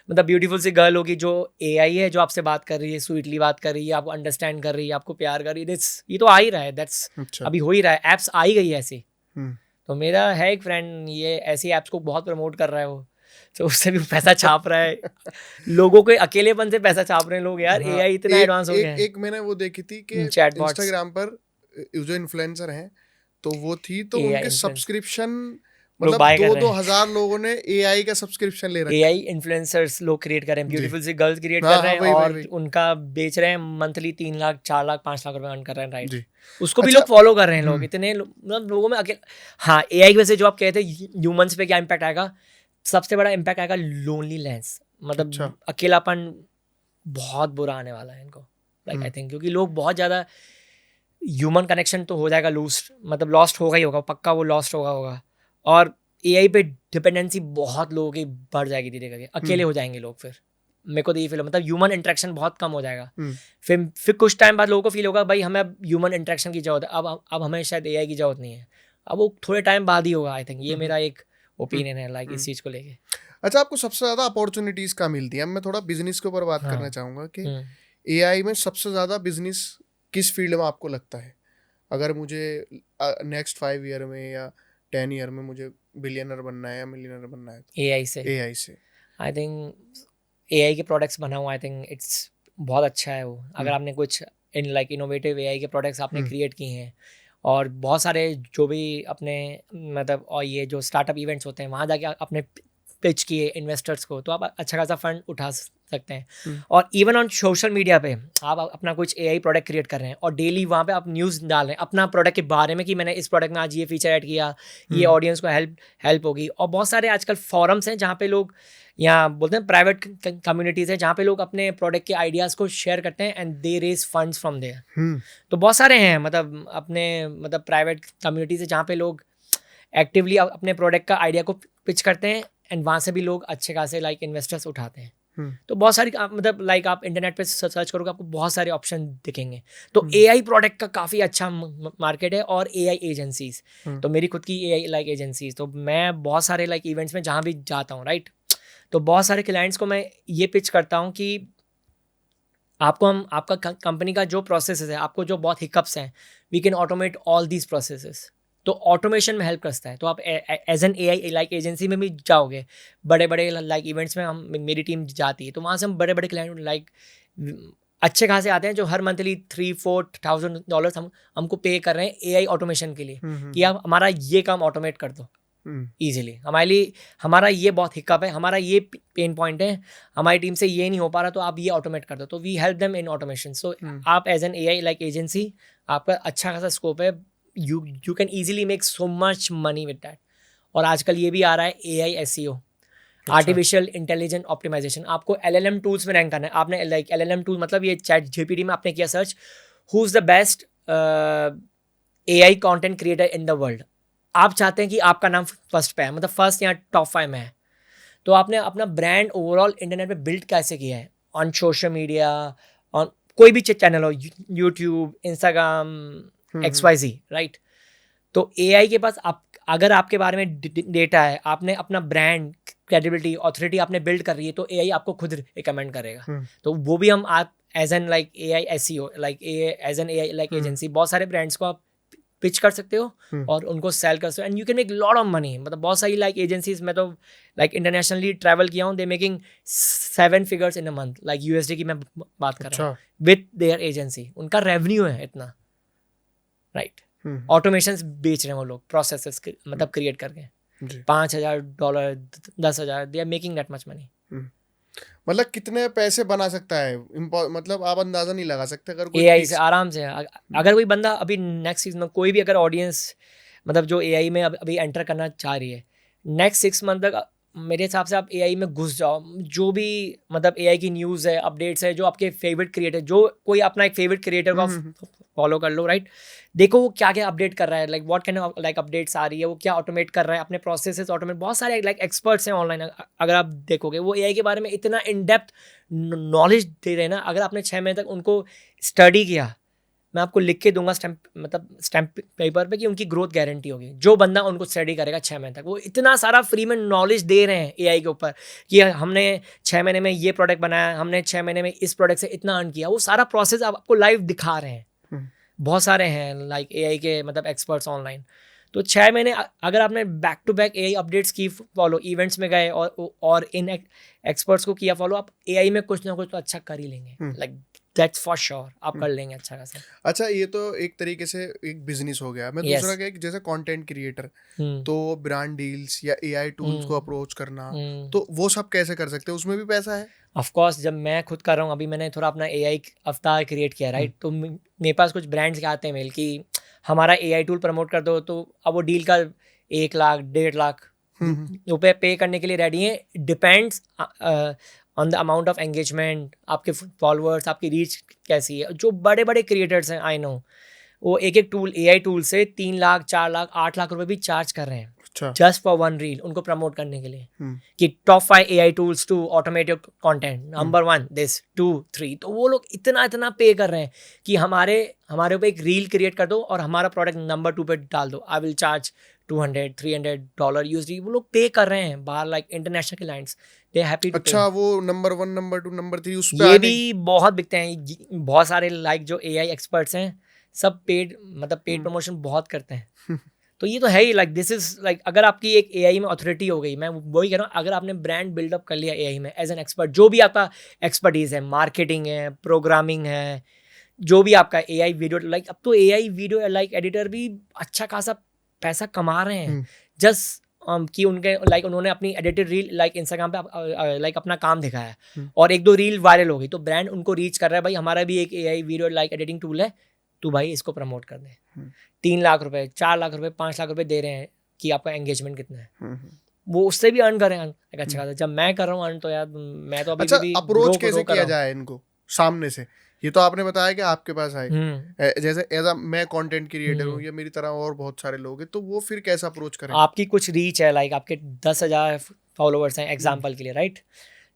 मतलब ब्यूटीफुल सी गर्ल होगी जो AI है, जो आपसे बात कर रही है, स्वीटली बात कर रही है, आपको अंडरस्टैंड कर रही है, आपको प्यार कर रही है। ये तो आ ही रहा है, दैट्स अभी हो ही रहा है, एप्स आ ही गई है ऐसी। तो मेरा है एक फ्रेंड, ये ऐसी एप्स को बहुत प्रमोट कर रहा है वो, तो उससे भी पैसा छाप रहा है। लोगों को अकेलेपन से पैसा छाप रहे हैं लोग यार। AI इतना एडवांस हो गया है। एक मैंने वो देखी थी कि इंस्टाग्राम पर जो इन्फ्लुएंसर हैं तो वो थी, तो AI उनके influence. सब्सक्रिप्शन लोग मतलब buy कर रहे 2-2 हज़ार लोगों ने AI का सब्सक्रिप्शन ले रखा है। AI इन्फ्लुएंसर्स लोग क्रिएट कर रहे हैं, जी। ब्यूटीफुल सी गर्ल्स क्रिएट हाँ, कर रहे हाँ, हैं वही, वही, और वही। उनका बेच रहे हैं मंथली 3 लाख 4 लाख 5 लाख रुपए अर्न कर रहे हैं, राइट? जी। उसको भी अच्छा। लोग फॉलो कर रहे हैं, लोग हुँ। इतने मतलब लोगों में अकेले। हाँ, AI की वजह से जो आप कहते हैं ह्यूमंस पे क्या इम्पैक्ट आएगा, सबसे बड़ा इम्पैक्ट आएगा लोनलीनेस, मतलब अच्छा। अकेलापन बहुत बुरा आने वाला है इनको, लाइक आई थिंक, क्योंकि लोग बहुत ज़्यादा ह्यूमन कनेक्शन तो हो जाएगा लूस्ट, मतलब लॉस्ट होगा ही होगा, पक्का वो लॉस्ट होगा। और AI पे डिपेंडेंसी बहुत लोगों की बढ़ जाएगी धीरे करके, अकेले हो जाएंगे लोग फिर। मेरे को तो ये फील, मतलब ह्यूमन इंटरेक्शन बहुत कम हो जाएगा। फिर कुछ टाइम बाद लोगों को फील होगा भाई हमें अब ह्यूमन इंटरेक्शन की जरूरत है, अब हमें शायद AI की जरूरत नहीं है। अब वो थोड़े टाइम बाद ही होगा, आई थिंक। ये मेरा एक ओपिनियन है लाइक इस चीज़ को लेके। अच्छा, आपको सबसे ज़्यादा अपॉर्चुनिटीज़ कहाँ मिलती है? अब मैं थोड़ा बिजनेस के ऊपर बात हाँ। करना चाहूँगा कि AI में सबसे ज़्यादा बिजनेस किस फील्ड में आपको लगता है? अगर मुझे नेक्स्ट 5 ईयर में या 10 ईयर में मुझे बिलियनर बनना है या मिलियनर बनना है, AI से AI से। आई थिंक AI के प्रोडक्ट्स बना हुआ, आई थिंक इट्स बहुत अच्छा है वो। अगर आपने कुछ इनोवेटिव AI के प्रोडक्ट्स आपने क्रिएट किए हैं, और बहुत सारे जो भी अपने मतलब और ये जो स्टार्टअप इवेंट्स होते हैं वहाँ जाके अपने पिच किए इन्वेस्टर्स को, तो आप अच्छा खासा फंड उठा सकते हैं। और इवन ऑन सोशल मीडिया पे आप अपना कुछ AI प्रोडक्ट क्रिएट कर रहे हैं और डेली वहाँ पे आप न्यूज़ डाल रहे हैं अपना प्रोडक्ट के बारे में कि मैंने इस प्रोडक्ट में आज ये फीचर ऐड किया, ये ऑडियंस को हेल्प होगी। और बहुत सारे आजकल फॉरम्स हैं जहाँ पे लोग, यहाँ बोलते हैं प्राइवेट कम्युनिटीज़ है जहाँ पे लोग अपने प्रोडक्ट के आइडियाज़ को शेयर करते हैं and they raise funds from there. तो बहुत सारे हैं, मतलब अपने मतलब प्राइवेट कम्युनिटीज़ है जहाँ पे लोग एक्टिवली अपने प्रोडक्ट का आइडिया को पिच करते हैं एंड वहाँ से भी लोग अच्छे खासे लाइक इन्वेस्टर्स उठाते हैं। तो बहुत सारी मतलब लाइक आप इंटरनेट पे सर्च करोगे आपको बहुत सारे ऑप्शन दिखेंगे। तो AI प्रोडक्ट का काफ़ी अच्छा मार्केट है, और AI एजेंसीज, तो मेरी खुद की AI लाइक एजेंसीज, तो मैं बहुत सारे लाइक इवेंट्स में जहाँ भी जाता हूँ, राइट, तो बहुत सारे क्लाइंट्स को मैं ये पिच करता हूँ कि आपको हम आपका कंपनी का जो प्रोसेसेस है, आपको जो बहुत हिकअप्स हैं, we can automate all these processes. तो ऑटोमेशन में हेल्प करता है। तो आप as an AI like agency में भी जाओगे, बड़े बड़े लाइक इवेंट्स में हम मेरी टीम जाती है, तो वहाँ से हम बड़े बड़े क्लाइंट लाइक अच्छे खासे आते हैं जो हर मंथली $3,000-4,000 हमको पे कर रहे हैं AI ऑटोमेशन के लिए, कि आप हमारा ये काम ऑटोमेट कर दो ईजिली। हमारे लिए हमारा ये बहुत हिकअप है, हमारा ये पेन पॉइंट है, हमारी टीम से ये नहीं हो पा रहा, तो आप ये ऑटोमेट कर दो। तो we help them in automation. So आप as an AI like agency, आपका अच्छा खासा स्कोप है, you can easily make so much money with that। और आजकल ये भी आ रहा है AI SEO, artificial intelligent optimisation. आपको LLM टूल्स में रैंक करना है। आपने लाइक LLM टूल मतलब ये ChatGPT में आपने किया search, who is the best AI content creator in the world, आप चाहते हैं कि आपका नाम फर्स्ट पे है, मतलब फर्स्ट या टॉप 5 में है। तो आपने अपना ब्रांड ओवरऑल इंटरनेट पे बिल्ड कैसे किया है, ऑन सोशल मीडिया, ऑन कोई भी चैनल हो, यूट्यूब, इंस्टाग्राम, XYZ, राइट। तो AI के पास आप अगर आपके बारे में डेटा है, आपने अपना ब्रांड क्रेडिबिलिटी ऑथोरिटी आपने बिल्ड कर रही है, तो AI आपको खुद रिकमेंड करेगा। तो वो भी हम आप as an like AI SEO like as an AI like agency बहुत सारे ब्रांड्स को आप पिच कर सकते हो और उनको सेल कर सकते हो, and you can make lot of money. मतलब बहुत सारी लाइक एजेंसीज में तो लाइक इंटरनेशनली ट्रैवल किया हूँ, they making 7 figures in a month, like USD की मैं बात कर रहा हूँ विथ देयर एजेंसी। उनका रेवेन्यू है इतना, राइट। ऑटोमेशन बेच रहे हैं वो लोग, प्रोसेसेस मतलब क्रिएट करके $5,000 $10,000, they are making that much money. मतलब कितने पैसे बना सकता है, मतलब आप अंदाजा नहीं लगा सकते अगर कोई AI से आराम से। अगर कोई बंदा अभी नेक्स्ट सीजन में कोई भी अगर ऑडियंस मतलब जो AI में अभी एंटर करना चाह रही है, नेक्स्ट 6 मंथ तक मेरे हिसाब से आप AI में घुस जाओ। जो भी मतलब AI की न्यूज़ है, अपडेट्स है, जो आपके फेवरेट क्रिएटर, जो कोई अपना एक फेवरेट क्रिएटर को फॉलो कर लो, राइट। देखो वो क्या क्या अपडेट कर रहा है, like what can like updates आ रही है, वो क्या ऑटोमेट कर रहा है, अपने प्रोसेसेस ऑटोमेट। बहुत सारे लाइक एक्सपर्ट्स हैं ऑनलाइन, अगर आप देखोगे वो AI के बारे में इतना इन डेप्थ नॉलेज दे रहे हैं ना। अगर आपने 6 महीने तक उनको स्टडी किया, मैं आपको लिख के दूंगा स्टैम्प पेपर पे कि उनकी ग्रोथ गारंटी होगी। जो बंदा उनको स्टडी करेगा 6 महीने तक, वो इतना सारा फ्री में नॉलेज दे रहे हैं AI के ऊपर कि हमने 6 महीने में ये प्रोडक्ट बनाया, हमने 6 महीने में इस प्रोडक्ट से इतना अर्न किया। वो सारा प्रोसेस आपको लाइव दिखा रहे हैं। बहुत सारे हैं लाइक AI के मतलब एक्सपर्ट्स ऑनलाइन। तो 6 महीने अगर आपने back to back AI updates की फॉलो, इवेंट्स में गए और इन एक्सपर्ट्स को किया फॉलो, आप AI में कुछ ना कुछ तो अच्छा कर ही लेंगे, लाइक दैट्स फॉर श्योर, आप कर लेंगे अच्छा खासा। अच्छा, ये तो एक तरीके से एक बिजनेस हो गया। मैं दूसरा क्या, जैसे कंटेंट क्रिएटर, तो ब्रांड डील्स या AI टूल्स को अप्रोच करना, तो वो सब कैसे कर सकते हैं? उसमें भी पैसा है? ऑफ कोर्स, जब मैं खुद कर रहा हूँ, अभी मैंने थोड़ा अपना AI अवतार क्रिएट किया, राइट, तो मेरे पास कुछ ब्रांड्स के आते हैं मेल कि हमारा AI टूल प्रमोट कर दो, तो अब वो डील का 1 लाख 1.5 लाख रुपए पे करने के लिए रेडी है। Depends on the amount of engagement, आपके फॉलोअर्स, आपकी रीच कैसी है। जो बड़े बड़े क्रिएटर्स हैं, आई नो, वो एक टूल, AI टूल से 3 लाख 4 लाख 8 लाख रुपए भी चार्ज कर रहे हैं जस्ट फॉर 1 रील, उनको प्रमोट करने के लिए कि top 5 AI tools to automate your content, number 1 this 2 3। तो वो लोग इतना पे कर रहे हैं कि हमारे ऊपर एक रील क्रिएट कर दो और हमारा प्रोडक्ट नंबर 2 पे डाल दो, आई विल चार्ज $200-300 USD। वो लोग पे कर रहे हैं बाहर, like international clients, they happy to pay. अच्छा, वो नंबर 1, नंबर 2, नंबर 3 उस पे ये भी बहुत बिकते हैं। बहुत सारे लाइक जो AI एक्सपर्ट्स हैं, सब पेड प्रमोशन बहुत करते हैं। तो ये तो है ही, लाइक दिस इज लाइक, अगर आपकी एक AI में अथॉरिटी हो गई, मैं वही कह रहा हूँ, अगर आपने ब्रांड बिल्डअप कर लिया AI में एज एन एक्सपर्ट, जो भी आपका एक्सपर्टीज है, मार्केटिंग है, प्रोग्रामिंग है, जो भी आपका AI वीडियो, लाइक अब तो AI वीडियो लाइक एडिटर भी अच्छा खासा पैसा कमा रहे हैं, जस्ट कि उनके लाइक उन्होंने अपनी एडिटेड रील लाइक इंस्टाग्राम पे लाइक अपना काम दिखाया और 1-2 रील वायरल हो गई, तो ब्रांड उनको रीच कर रहा है, भाई हमारा भी एक AI video like editing tool है, तो भाई इसको प्रमोट कर दे। 3 लाख रुपए, 4 लाख रुपए, 5 लाख रुपए दे रहे हैं कि आपका एंगेजमेंट कितना है, वो उससे भी अर्न कर रहे हैं अच्छा खासा। जब मैं कर रहा हूँ अर्न, तो यार मैं तो अभी अच्छा, भी अप्रोच कैसे किया जाए इनको सामने से? ये तो आपने बताया कि आपके पास आए, जैसे मैं कंटेंट क्रिएटर हूँ या मेरी तरह और बहुत सारे लोग हैं, तो वो फिर कैसे अप्रोच करें? आपकी कुछ रीच है, लाइक आपके 10,000 फॉलोअर्स हैं एग्जांपल के लिए, राइट,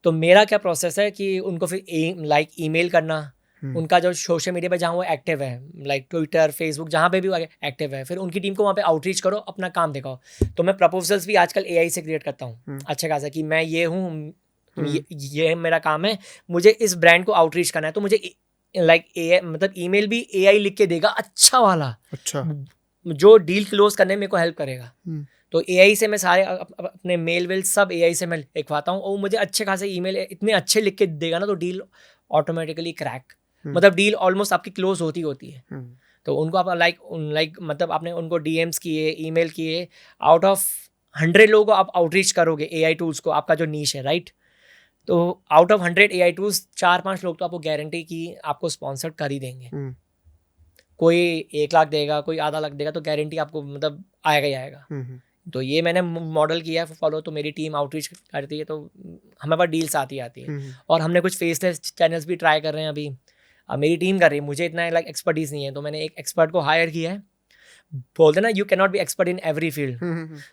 तो मेरा क्या प्रोसेस है कि उनको फिर लाइक ईमेल करना, उनका जो सोशल मीडिया पे जहाँ वो एक्टिव है, लाइक ट्विटर, फेसबुक, जहाँ पे भी वो एक्टिव है, फिर उनकी टीम को वहाँ पे आउटरीच करो, अपना काम दिखाओ। तो मैं प्रपोजल्स भी आजकल AI से क्रिएट करता हूँ अच्छा खासा, कि मैं ये हूँ, ये मेरा काम है, मुझे इस ब्रांड को आउटरीच करना है, तो मुझे लाइक ईमेल भी AI लिख के देगा, अच्छा वाला, जो डील क्लोज करने में मेरे को हेल्प करेगा। तो AI से मैं सारे अपने मेल वेल सब AI से मैं लिखवाता हूँ, और मुझे अच्छे खासे ईमेल इतने अच्छे लिख के देगा ना, तो deal automatically crack, deal almost आपकी क्लोज होती है। तो उनको आप लाइक आपने उनको DMs किए, ईमेल किए, आउट ऑफ 100 लोगों को आप आउटरीच करोगे AI टूल्स को, आपका जो नीश है, राइट, तो आउट ऑफ 100 AI टूल्स 4-5 लोग तो आपको गारंटी की आपको स्पॉन्सर कर ही देंगे। कोई 1 लाख देगा, कोई आधा लाख देगा, तो गारंटी आपको आएगा ही आएगा। तो ये मैंने मॉडल किया है फॉलो, तो मेरी टीम आउटरीच करती है, तो हमें पास डील्स आती है। और हमने कुछ फेसलेस चैनल्स भी ट्राई कर रहे हैं अभी, अब मेरी टीम कर रही है, मुझे इतना लाइक एक्सपर्टीज नहीं है, तो मैंने एक एक्सपर्ट को हायर किया है। बोलते ना, you can not be expert in every field,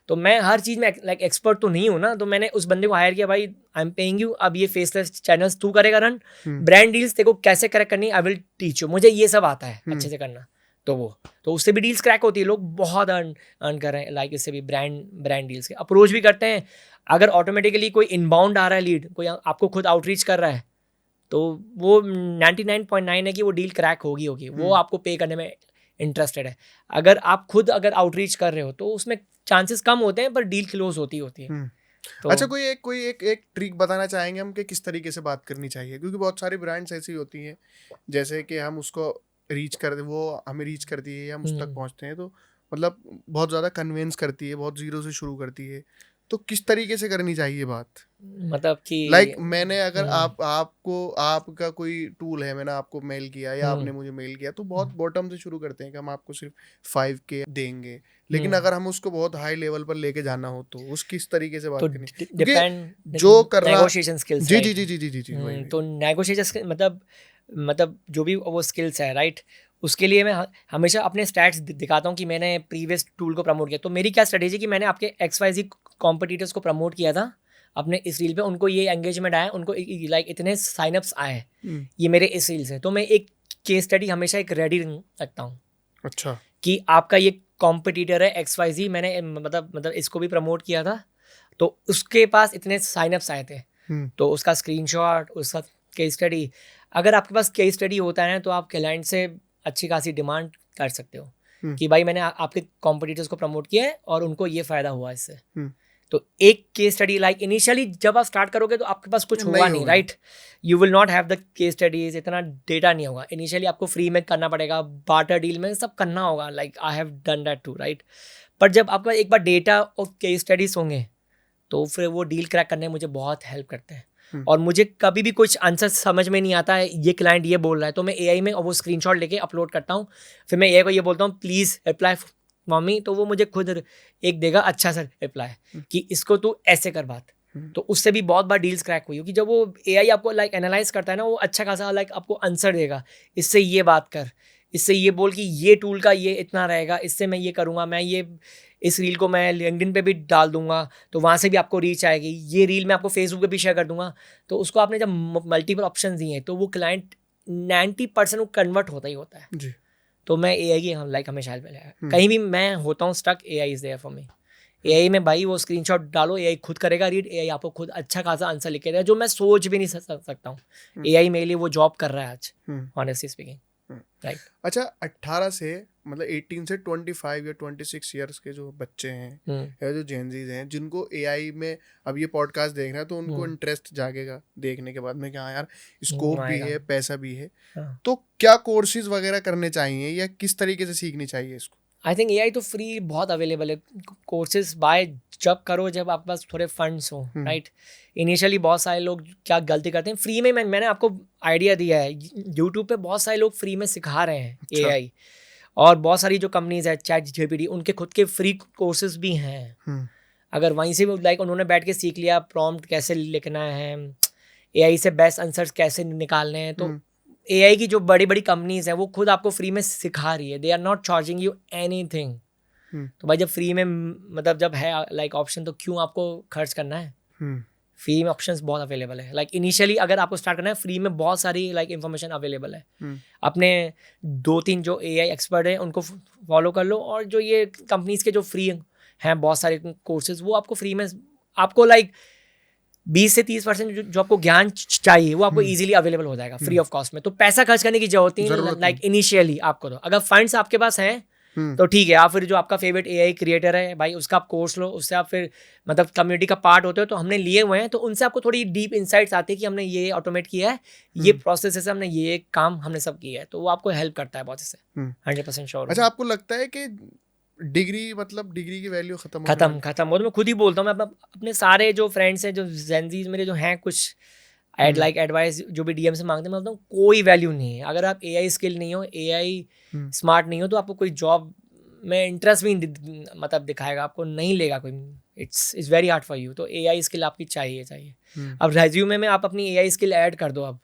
तो मैं हर चीज़ में लाइक एक्सपर्ट तो नहीं हूँ ना, तो मैंने उस बंदे को हायर किया, भाई आई एम पेइंग यू, अब ये फेसलेस चैनल्स तू करेगा रन, ब्रांड डील्स तेरे को कैसे करेक्ट करनी, आई विल टीच यू, मुझे ये सब आता है अच्छे से करना। तो उससे भी डील्स क्रैक होती है, लोग बहुत अर्न कर रहे हैं, लाइक इससे भी ब्रांड डील्स के अप्रोच भी करते हैं। अगर ऑटोमेटिकली कोई इनबाउंड आ रहा है लीड, कोई आपको खुद आउटरीच कर रहा है, तो वो 99.9 है कि वो डील क्रैक होगी, वो आपको पे करने में इंटरेस्टेड है। अगर आप खुद आउटरीच कर रहे हो, तो उसमें चांसेस कम होते हैं, पर डील क्लोज होती है। तो अच्छा, कोई एक ट्रिक बताना चाहेंगे हम कि किस तरीके से बात करनी चाहिए? क्योंकि बहुत सारी ब्रांड्स ऐसी होती हैं, जैसे कि हम उसको रीच कर, वो हमें रीच करती है या हम उस तक पहुंचते हैं, तो बहुत ज़्यादा कन्विंस करती है, बहुत जीरो से शुरू करती है, तो किस तरीके से करनी चाहिए बात? कि लाइक मैंने अगर आपका कोई टूल है, मैंने आपको मेल किया या आपने मुझे मेल किया, तो बहुत बॉटम से शुरू करते हैं कि हम आपको सिर्फ 5K देंगे, लेकिन अगर हम उसको बहुत हाई लेवल पर लेके जाना हो, तो उस किस तरीके से बात करनी? जो कर रहा नेगोशिएशन स्किल्स, जी, तो नेगोशिएशन जो भी वो स्किल्स है, राइट, उसके लिए मैं हमेशा अपने स्टैट्स दिखाता हूँ कि मैंने प्रीवियस टूल को प्रमोट किया। तो मेरी क्या स्ट्रेटेजी कि मैंने आपके XYZ कॉम्पिटिटर्स को प्रमोट किया था अपने इस रील पे, उनको ये एंगेजमेंट आया, उनको लाइक इतने साइनअप्स आए ये मेरे इस रील से। तो मैं एक केस स्टडी हमेशा एक रेडी रखता हूँ, अच्छा, कि आपका ये कॉम्पिटिटर है XYZ, मैंने इसको भी प्रमोट किया था, तो उसके पास इतने साइनअप्स आए थे, तो उसका स्क्रीनशॉट, उसका केस स्टडी। अगर आपके पास केस स्टडी होता है तो आप क्लाइंट से अच्छी खासी डिमांड कर सकते हो। कि भाई मैंने आपके कॉम्पिटिटर्स को प्रमोट किया है और उनको ये फ़ायदा हुआ इससे। तो एक केस स्टडी लाइक इनिशियली जब आप स्टार्ट करोगे तो आपके पास कुछ होगा नहीं, right? You will not have the case studies, इतना डेटा नहीं होगा। इनिशियली आपको फ्री में करना पड़ेगा, बार्टर डील में सब करना होगा, like I have done that too, right? पर जब आपका एक बार डेटा और केस स्टडीज होंगे तो फिर वो डील क्रैक करने में मुझे बहुत हेल्प करते हैं। और मुझे कभी भी कुछ आंसर समझ में नहीं आता है, ये क्लाइंट ये बोल रहा है, तो मैं एआई में वो स्क्रीनशॉट लेके अपलोड करता हूँ। फिर मैं एआई को ये बोलता हूँ प्लीज़ रिप्लाई मम्मी, तो वो मुझे खुद एक देगा अच्छा सा रिप्लाई कि इसको तू ऐसे कर बात। तो उससे भी बहुत बार डील्स क्रैक हुई, क्योंकि जब वो एआई आपको लाइक एनालाइज करता है ना, वो अच्छा खासा लाइक आपको आंसर देगा, इससे ये बात कर, इससे ये बोल कि ये टूल का ये इतना रहेगा, इससे मैं ये करूँगा, मैं ये इस रील को मैं लिंक्डइन पे भी डाल दूंगा तो वहाँ से भी आपको रीच आएगी, ये रील मैं आपको फेसबुक पे भी शेयर कर दूंगा। तो उसको आपने जब मल्टीपल ऑप्शन दिए हैं तो वो क्लाइंट 90% वो कन्वर्ट होता ही होता है जी। तो मैं एआई की लाइक हमेशा कहीं भी मैं होता हूँ stuck, AI is there for me. AI में भाई वो स्क्रीनशॉट डालो, एआई खुद करेगा रीड, एआई आपको खुद अच्छा खासा आंसर लिख के देगा जो मैं सोच भी नहीं सकता हूँ। एआई मेरे लिए वो जॉब कर रहा है आज, ऑनेस्टली स्पीकिंग, राइट। अच्छा, 18 से मतलब 18 से 25 या 26 ईयर्स के जो बच्चे हैं या जो जेनजीज हैं जिनको एआई में अब ये पॉडकास्ट देख रहे हैं तो उनको इंटरेस्ट जागेगा देखने के बाद में कि हाँ यार स्कोप भी है, पैसा भी है, तो क्या कोर्सेज वगैरह करने चाहिए या किस तरीके से सीखनी चाहिए इसको? आई थिंक एआई तो फ्री बहुत अवेलेबल है, कोर्सेज बाय जब करो जब आपके पास थोड़े फंड्स हो, राइट? इनिशियली बहुत सारे लोग क्या गलती करते हैं, फ्री में मैंने आपको आइडिया दिया है, यूट्यूब पे बहुत सारे लोग फ्री में सिखा रहे हैं एआई, और बहुत सारी जो कंपनीज है चैट जीपीटी, उनके खुद के फ्री कोर्सेज भी हैं। अगर वहीं से लाइक उन्होंने बैठ के सीख लिया प्रॉम्प्ट कैसे लिखना है, एआई से बेस्ट आंसर्स कैसे निकालने हैं, तो एआई की जो बड़ी बड़ी कंपनीज हैं वो खुद आपको फ्री में सिखा रही है, they are not charging you anything. तो भाई जब फ्री में मतलब जब है लाइक ऑप्शन तो क्यों आपको खर्च करना है? फ्री में ऑप्शंस बहुत अवेलेबल है, लाइक इनिशियली अगर आपको स्टार्ट करना है फ्री में बहुत सारी लाइक इन्फॉर्मेशन अवेलेबल है। अपने 2-3 जो एआई एक्सपर्ट हैं उनको फॉलो कर लो, और जो ये कंपनीज के जो फ्री हैं बहुत सारे कोर्सेज वो आपको फ्री में आपको लाइक 20 से 30% जो आपको ज्ञान चाहिए वो आपको इजीली अवेलेबल हो जाएगा फ्री ऑफ कॉस्ट में। तो पैसा खर्च करने की जरूरत नहीं, लाइक इनिशियली आपको। तो अगर फंड्स आपके पास हैं तो ठीक है, आप फिर जो आपका फेवरेट एआई क्रिएटर है भाई उसका आप कोर्स लो, उससे आप फिर मतलब कम्युनिटी का पार्ट होते हो। तो हमने लिए हुए हैं तो उनसे आपको थोड़ी डीप इंसाइट्स आती है कि हमने ये ऑटोमेट किया है, ये प्रोसेस से हमने ये काम हमने सब किया है, तो वो आपको हेल्प करता है बहुत, इससे 100% श्योर। अच्छा, आपको लगता है कि डिग्री की वैल्यू खत्म वो तो मैं खुद ही बोलता हूँ। मैं अपने सारे जो फ्रेंड्स हैं, जो जेनजीज मेरे जो हैं, कुछ लाइक एडवाइस जो भी डीएम से मांगते हैं, मैं बोलता हूँ कोई वैल्यू नहीं है। अगर आप एआई स्किल नहीं हो, एआई स्मार्ट नहीं हो, तो आपको कोई जॉब में इंटरेस्ट भी मतलब दिखाएगा, आपको नहीं लेगा कोई। It's very hard for you. तो एआई स्किल आपकी चाहिए। अब रेज्यूमे में आप अपनी एआई स्किल ऐड कर दो अब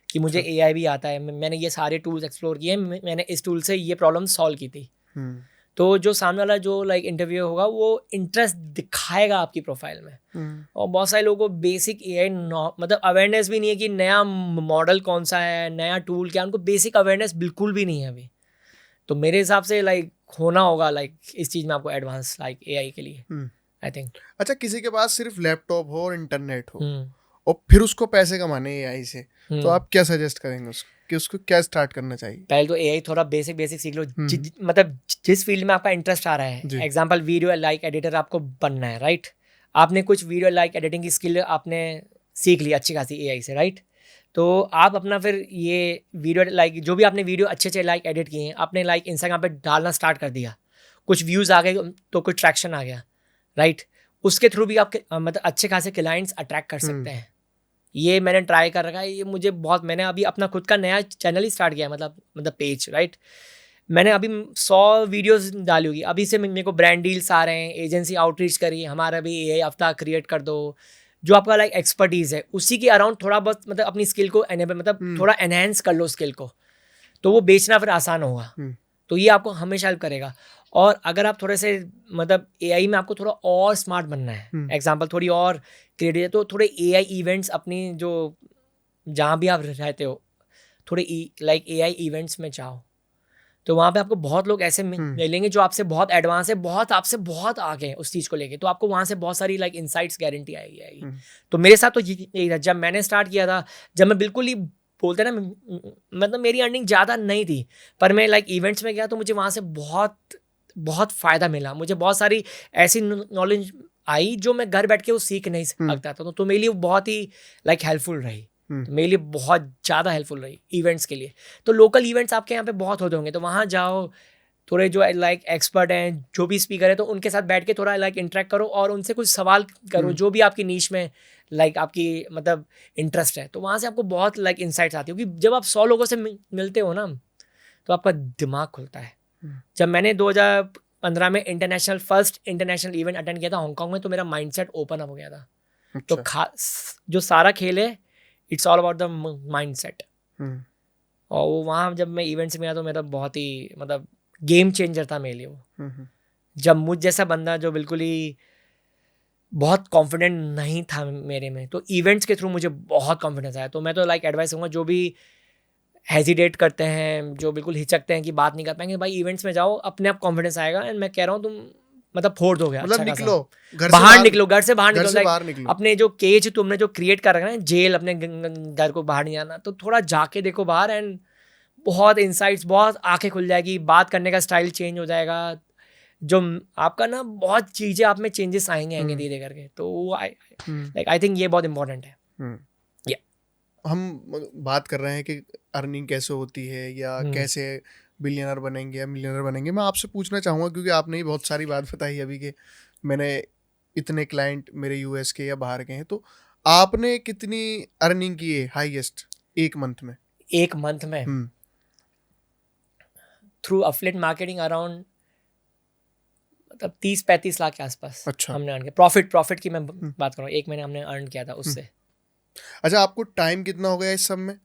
कि मुझे एआई भी आता है, मैंने ये सारे टूल्स एक्सप्लोर किए, मैंने इस टूल से ये प्रॉब्लम सॉल्व की थी। तो जो सामने वाला जो लाइक इंटरव्यू होगा वो इंटरेस्ट दिखाएगा आपकी प्रोफाइल में। और बहुत सारे लोगों को बेसिक एआई मतलब अवेयरनेस भी नहीं है कि नया मॉडल कौन सा है, नया टूल क्या, उनको बेसिक अवेयरनेस बिल्कुल भी नहीं है अभी। तो मेरे हिसाब से लाइक होना होगा लाइक इस चीज़ में आपको एडवांस लाइक एआई के लिए, आई थिंक। अच्छा, किसी के पास सिर्फ लैपटॉप हो और इंटरनेट हो और फिर उसको पैसे कमाने एआई से, तो आप क्या सजेस्ट करेंगे उसको कि उसको क्या स्टार्ट करना चाहिए? पहले तो एआई थोड़ा बेसिक सीख लो, मतलब जिस फील्ड में आपका इंटरेस्ट आ रहा है। एग्जांपल वीडियो लाइक एडिटर आपको बनना है, राइट? आपने कुछ वीडियो लाइक एडिटिंग की स्किल आपने सीख ली अच्छी खासी एआई से, राइट? तो आप अपना फिर ये वीडियो लाइक जो भी आपने वीडियो अच्छे लाइक एडिट किए हैं, आपने लाइक इंस्टाग्राम पे डालना स्टार्ट कर दिया, कुछ व्यूज़ आ गए तो कुछ ट्रैक्शन आ गया, राइट? उसके थ्रू भी आप मतलब अच्छे खासे क्लाइंट्स अट्रैक्ट कर सकते हैं। ये मैंने ट्राई कर रखा है, ये मुझे बहुत, मैंने अभी अपना खुद का नया चैनल ही स्टार्ट किया है, मतलब पेज, राइट? मैंने अभी 100 वीडियोस डाली होगी, अभी से मेरे को ब्रांड डील्स आ रहे हैं, एजेंसी आउटरीच करी, हमारा भी एआई हफ्ता क्रिएट कर दो। जो आपका लाइक एक्सपर्टीज़ है उसी के अराउंड थोड़ा बहुत मतलब अपनी स्किल को एनेबल मतलब थोड़ा एनहेंस कर लो स्किल को, तो वो बेचना फिर आसान होगा। तो ये आपको हमेशा हेल्प करेगा। और अगर आप थोड़े से मतलब एआई में आपको थोड़ा और स्मार्ट बनना है, एग्जांपल थोड़ी और क्रिएटिव है, तो थोड़े एआई इवेंट्स अपनी जो जहाँ भी आप रहते हो थोड़े लाइक एआई इवेंट्स में जाओ, तो वहाँ पे आपको बहुत लोग ऐसे मिलेंगे जो आपसे बहुत एडवांस है, बहुत आपसे बहुत आगे हैं उस चीज़ को लेके, तो आपको वहाँ से बहुत सारी लाइक इनसाइट्स गारंटी आएगी। तो मेरे साथ तो यही था जब मैंने स्टार्ट किया था, जब मैं बिल्कुल ही बोलते हैं ना, मतलब मेरी अर्निंग ज़्यादा नहीं थी, पर मैं लाइक इवेंट्स में गया तो मुझे वहाँ से बहुत बहुत फ़ायदा मिला। मुझे बहुत सारी ऐसी नॉलेज आई जो मैं घर बैठ के वो सीख नहीं सकता था, तो मेरे लिए बहुत ही लाइक हेल्पफुल रही। तो मेरे लिए बहुत ज़्यादा हेल्पफुल रही इवेंट्स के लिए। तो लोकल इवेंट्स आपके यहाँ पे बहुत होते होंगे, तो वहाँ जाओ, थोड़े जो लाइक एक्सपर्ट हैं, जो भी स्पीकर है, तो उनके साथ बैठ के थोड़ा लाइक इंटरेक्ट करो और उनसे कुछ सवाल करो जो भी आपकी नीश में लाइक आपकी मतलब इंटरेस्ट है। तो वहाँ से आपको बहुत लाइक इंसाइट्स आती है, क्योंकि जब आप 100 लोगों से मिलते हो ना, तो आपका दिमाग खुलता है। जब मैंने 2015 में फर्स्ट इंटरनेशनल इवेंट अटेंड किया था हांगकांग में, तो मेरा माइंडसेट ओपन अप हो गया था। तो जो सारा खेल है, it's all about the mindset. और वो वहाँ जब मैं इवेंट्स में आया तो मेरा बहुत ही मतलब गेम चेंजर था मेरे लिए वो। जब मुझ जैसा बंदा जो बिल्कुल ही बहुत कॉन्फिडेंट नहीं था मेरे में, तो इवेंट्स के थ्रू मुझे बहुत कॉन्फिडेंस आया। तो मैं तो लाइक एडवाइस दूंगा जो भी हेजिटेट करते हैं, जो बिल्कुल हिचकते हैं कि बात नहीं कर पाएंगे, भाई इवेंट्स में जाओ, अपने आप कॉन्फिडेंस आएगा। एंड मैं कह रहा हूँ तुम मतलब फोड़ दोगे, मतलब अच्छा निकलो, बाहर निकलो, घर से बाहर बाहर निकलो। अपने जो केज तुमने जो क्रिएट कर रखा है, जेल, अपने घर को बाहर नहीं आना, तो थोड़ा जाके देखो बाहर, एंड बहुत इंसाइट्स, बहुत आंखें खुल जाएगी, बात करने का स्टाइल चेंज हो जाएगा, जो आपका ना बहुत चीज़ें आप में चेंजेस आएंगे धीरे करके। तो आई थिंक ये बहुत इंपॉर्टेंट है। हम बात कर रहे हैं कि अर्निंग कैसे होती है या कैसे बिलियनर बनेंगे या मिलियनर बनेंगे। मैं आपसे पूछना चाहूँगा, क्योंकि आपने ही बहुत सारी बात बताई अभी कि मैंने इतने क्लाइंट मेरे यूएस के या बाहर के हैं, तो आपने कितनी अर्निंग की है हाईएस्ट एक मंथ में? एक मंथ में थ्रू अफिलिएट मार्केटिंग अराउंड मतलब 30-35 लाख के आसपास। अच्छा। हमने अर्न किया। प्रॉफिट की मैं बात कर रहा हूँ, एक महीने हमने अर्न किया था उससे। अच्छा, आपको टाइम कितना हो गया इस सब में,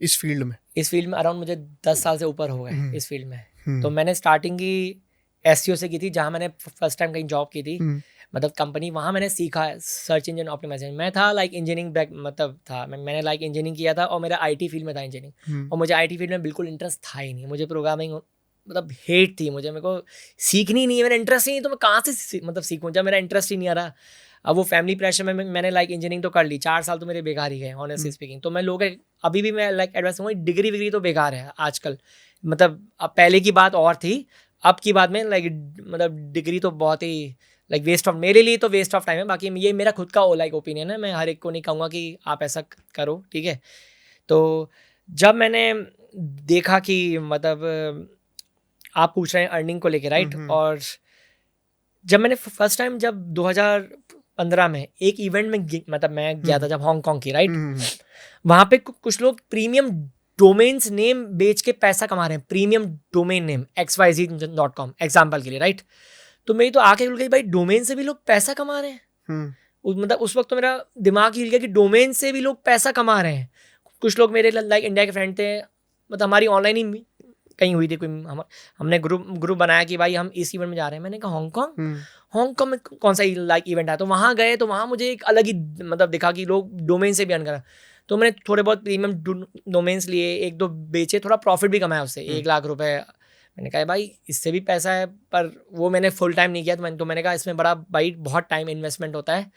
इस फील्ड में? इस फील्ड में अराउंड मुझे 10 साल से ऊपर हो गए इस फील्ड में। तो मैंने स्टार्टिंग ही SEO से की थी, जहाँ मैंने फर्स्ट टाइम कहीं जॉब की थी, मतलब कंपनी, वहाँ मैंने सीखा सर्च इंजन ऑप्टिमाइजेशन। मैं था लाइक इंजीनियरिंग मतलब था, मैंने लाइक इंजीनियरिंग किया था और मेरा IT फील्ड में था इंजीनियरिंग, और मुझे IT फील्ड में बिल्कुल इंटरेस्ट था ही नहीं। मुझे प्रोग्रामिंग मतलब हेट थी, मेरे को सीखनी नहीं है, मेरा इंटरेस्ट ही नहीं, तो मैं कहाँ से मतलब सीखूँ जब मेरा इंटरेस्ट ही नहीं आ रहा। अब वो फैमिली प्रेशर में मैंने लाइक इंजीनियरिंग तो कर ली, 4 साल तो मेरे बेकार ही गए ऑनेस्टली स्पीकिंग। तो मैं अभी भी मैं लाइक एडवाइस दूंगा, डिग्री विग्री तो बेकार है आजकल। मतलब अब पहले की बात और थी, अब की बात में लाइक मतलब डिग्री तो बहुत ही लाइक वेस्ट ऑफ, मेरे लिए तो वेस्ट ऑफ टाइम है। बाकी ये मेरा खुद का लाइक ओपिनियन है, मैं हर एक को नहीं कहूँगा कि आप ऐसा करो, ठीक है। तो जब मैंने देखा कि मतलब आप पूछ रहे हैं अर्निंग को लेके, राइट, और जब मैंने फर्स्ट टाइम जब 2015 में एक इवेंट में मतलब मैं गया था जब हांगकांग की, राइट, वहाँ पे कुछ लोग प्रीमियम डोमेन्स नेम बेच के पैसा कमा रहे हैं, premium domain name xyz.com example के लिए, राइट। तो मेरी तो आंखें खुल गई, भाई डोमेन से भी लोग पैसा कमा रहे हैं। मतलब उस वक्त तो मेरा दिमाग हिल गया कि डोमेन से भी लोग पैसा कमा रहे हैं। कुछ लोग मेरे लाइक इंडिया के फ्रेंड थे, मतलब हमारी ऑनलाइन ही कहीं हुई थी कोई, हमने ग्रुप बनाया कि भाई हम इस इवेंट में जा रहे हैं। मैंने कहा हांगकांग में कौन सा लाइक इवेंट है, तो वहाँ गए तो वहाँ मुझे एक अलग ही मतलब दिखा कि लोग डोमेन से भी अर्न करा। तो मैंने थोड़े बहुत प्रीमियम डोमेन्स लिए, 1-2 बेचे, थोड़ा प्रॉफिट भी कमाया उससे, 1 लाख रुपए। मैंने कहा भाई इससे भी पैसा है, पर वो मैंने फुल टाइम नहीं किया। तो मैंने कहा इसमें बड़ा भाई बहुत टाइम इन्वेस्टमेंट होता है।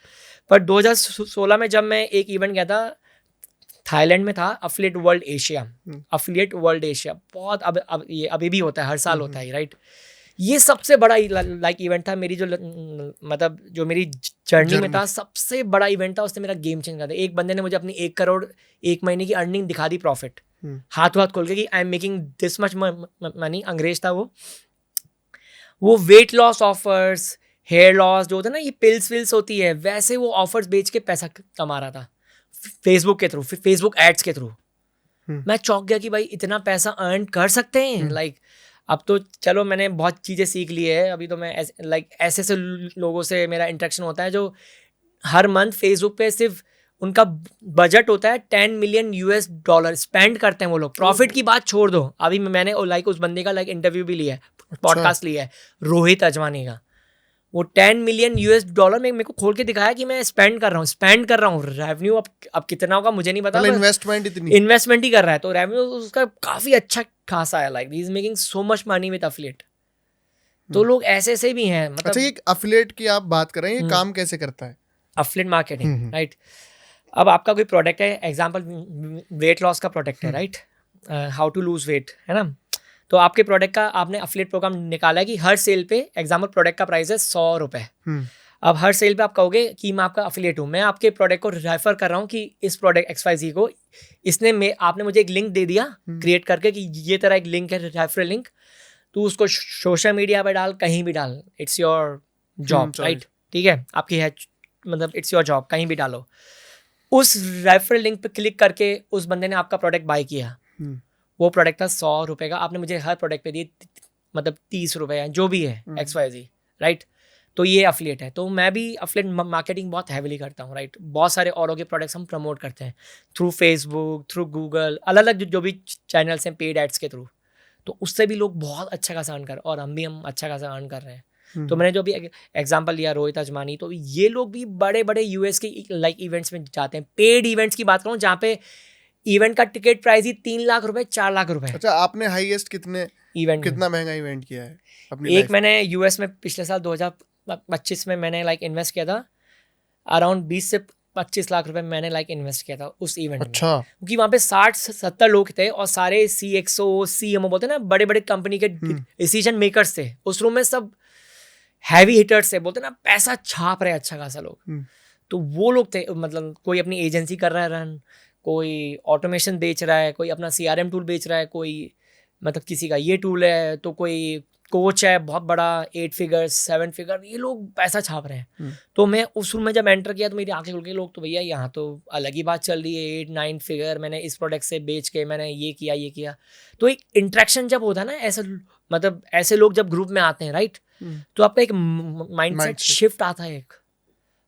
पर 2016 में जब मैं एक इवेंट गया था, थाईलैंड में था, अफिलिएट वर्ल्ड एशिया, बहुत अब ये अभी भी होता है, हर साल होता है, राइट। ये सबसे बड़ा लाइक इवेंट था मेरी जो मतलब जो मेरी जर्नी में था, सबसे बड़ा इवेंट था। उसने मेरा गेम चेंज कर दिया। एक बंदे ने मुझे अपनी 1 करोड़ 1 महीने की अर्निंग दिखा दी, प्रॉफिट, हाथ खोल के कि I am making this much money. अंग्रेज था वो weight loss offers, hair loss जो होता है ना, ये पिल्स होती है, वैसे वो ऑफर्स बेच के पैसा कमा रहा था फेसबुक के थ्रू, फेसबुक एड्स के थ्रू। मैं चौंक गया कि भाई इतना पैसा अर्न कर सकते हैं। लाइक अब तो चलो मैंने बहुत चीज़ें सीख ली है, अभी तो मैं लाइक ऐसे लोगों से मेरा इंटरेक्शन होता है जो हर मंथ फेसबुक पे सिर्फ उनका बजट होता है $10 मिलियन स्पेंड करते हैं वो लोग। प्रॉफिट की बात छोड़ दो, अभी मैंने लाइक उस बंदे का लाइक इंटरव्यू भी लिया है, पॉडकास्ट लिया है, रोहित अजवानी का। वो $10 मिलियन में मेरे को खोल के दिखाया कि मैं स्पेंड कर रहा हूँ। रेवेन्यू अब कितना होगा मुझे नहीं पता, इन्वेस्टमेंट ही कर रहा है, तो रेवेन्यू उसका काफी अच्छा खासा है। Like he is making so much money with affiliate. तो लोग ऐसे से भी हैं। मतलब अच्छा, ये अफिलिएट की आप बात कर रहे हैं, ये काम कैसे करता है? Affiliate marketing, right. अब आपका कोई प्रोडक्ट है, एग्जाम्पल वेट लॉस का प्रोडक्ट है, right, how to lose weight है ना, तो आपके प्रोडक्ट का आपने अफिलिएट प्रोग्राम निकाला है कि हर सेल पे एग्जाम्पल प्रोडक्ट का प्राइस है 100 रुपये। अब हर सेल पे आप कहोगे कि मैं आपका अफिलिएट हूँ, मैं आपके प्रोडक्ट को रेफर कर रहा हूँ कि इस प्रोडक्ट XYZ को आपने मुझे एक लिंक दे दिया क्रिएट करके कि ये तेरा एक लिंक है, रेफरल लिंक, तू उसको सोशल मीडिया पे डाल, कहीं भी डाल, इट्स योर जॉब, राइट, ठीक है, आपकी है, मतलब इट्स योर जॉब, कहीं भी डालो। उस रेफरल लिंक पे क्लिक करके उस बंदे ने आपका प्रोडक्ट बाय किया, वो प्रोडक्ट था 100 रुपये का, आपने मुझे हर प्रोडक्ट पे दिए मतलब 30 रुपये या जो भी है XYZ, राइट, तो ये अफिलिएट है। तो मैं भी अफिलिएट मार्केटिंग बहुत हैविली करता हूँ, राइट, बहुत सारे औरों के प्रोडक्ट्स हम प्रमोट करते हैं थ्रू फेसबुक, थ्रू गूगल, अलग अलग जो भी चैनल्स हैं पेड एड्स के थ्रू, तो उससे भी लोग बहुत अच्छा खासा अर्न कर, और हम अच्छा खासा अर्न कर रहे हैं। तो मैंने जो भी एग्जांपल लिया रोहित अजमानी, तो ये लोग भी बड़े बड़े यूएस के लाइक इवेंट्स में जाते हैं, पेड इवेंट्स की बात करूँ जहाँ पे इवेंट का टिकट प्राइस ही 3 लाख रुपए, 4 लाख रुपए। अच्छा, आपने हाईएस्ट कितना महंगा इवेंट किया है अपनी एक मैंने यूएस में पिछले साल 2025 में मैंने लाइक इन्वेस्ट किया था, अराउंड 20 से 25 लाख रुपए मैंने लाइक इन्वेस्ट किया था उस इवेंट में, क्योंकि वहाँ पे 60-70 लोग थे और सारे CXO CMO बोलते हैं ना, बड़े बड़े कंपनी के डिसीजन मेकर्स थे उस रूम में, सब हैवी हिटर्स थे, बोलते ना पैसा छाप रहे अच्छा खासा लोग। तो वो लोग थे, मतलब कोई अपनी एजेंसी कर रहा है रन, कोई ऑटोमेशन बेच रहा है, कोई अपना CRM टूल बेच रहा है, कोई मतलब किसी का ये टूल है, तो कोई कोच है बहुत बड़ा 8 फिगर 7 फिगर, ये लोग पैसा छाप रहे हैं। तो मैं उस रूम में जब एंटर किया तो मेरी आंखें खुल गई, लोग तो भैया यहाँ तो अलग ही बात चल रही है, 8-9 फिगर मैंने इस प्रोडक्ट से बेच के मैंने ये किया। तो एक इंट्रैक्शन जब होता है ना, ऐसे मतलब ऐसे लोग जब ग्रुप में आते हैं, राइट, तो आपका एक माइंडसेट शिफ्ट आता है एक,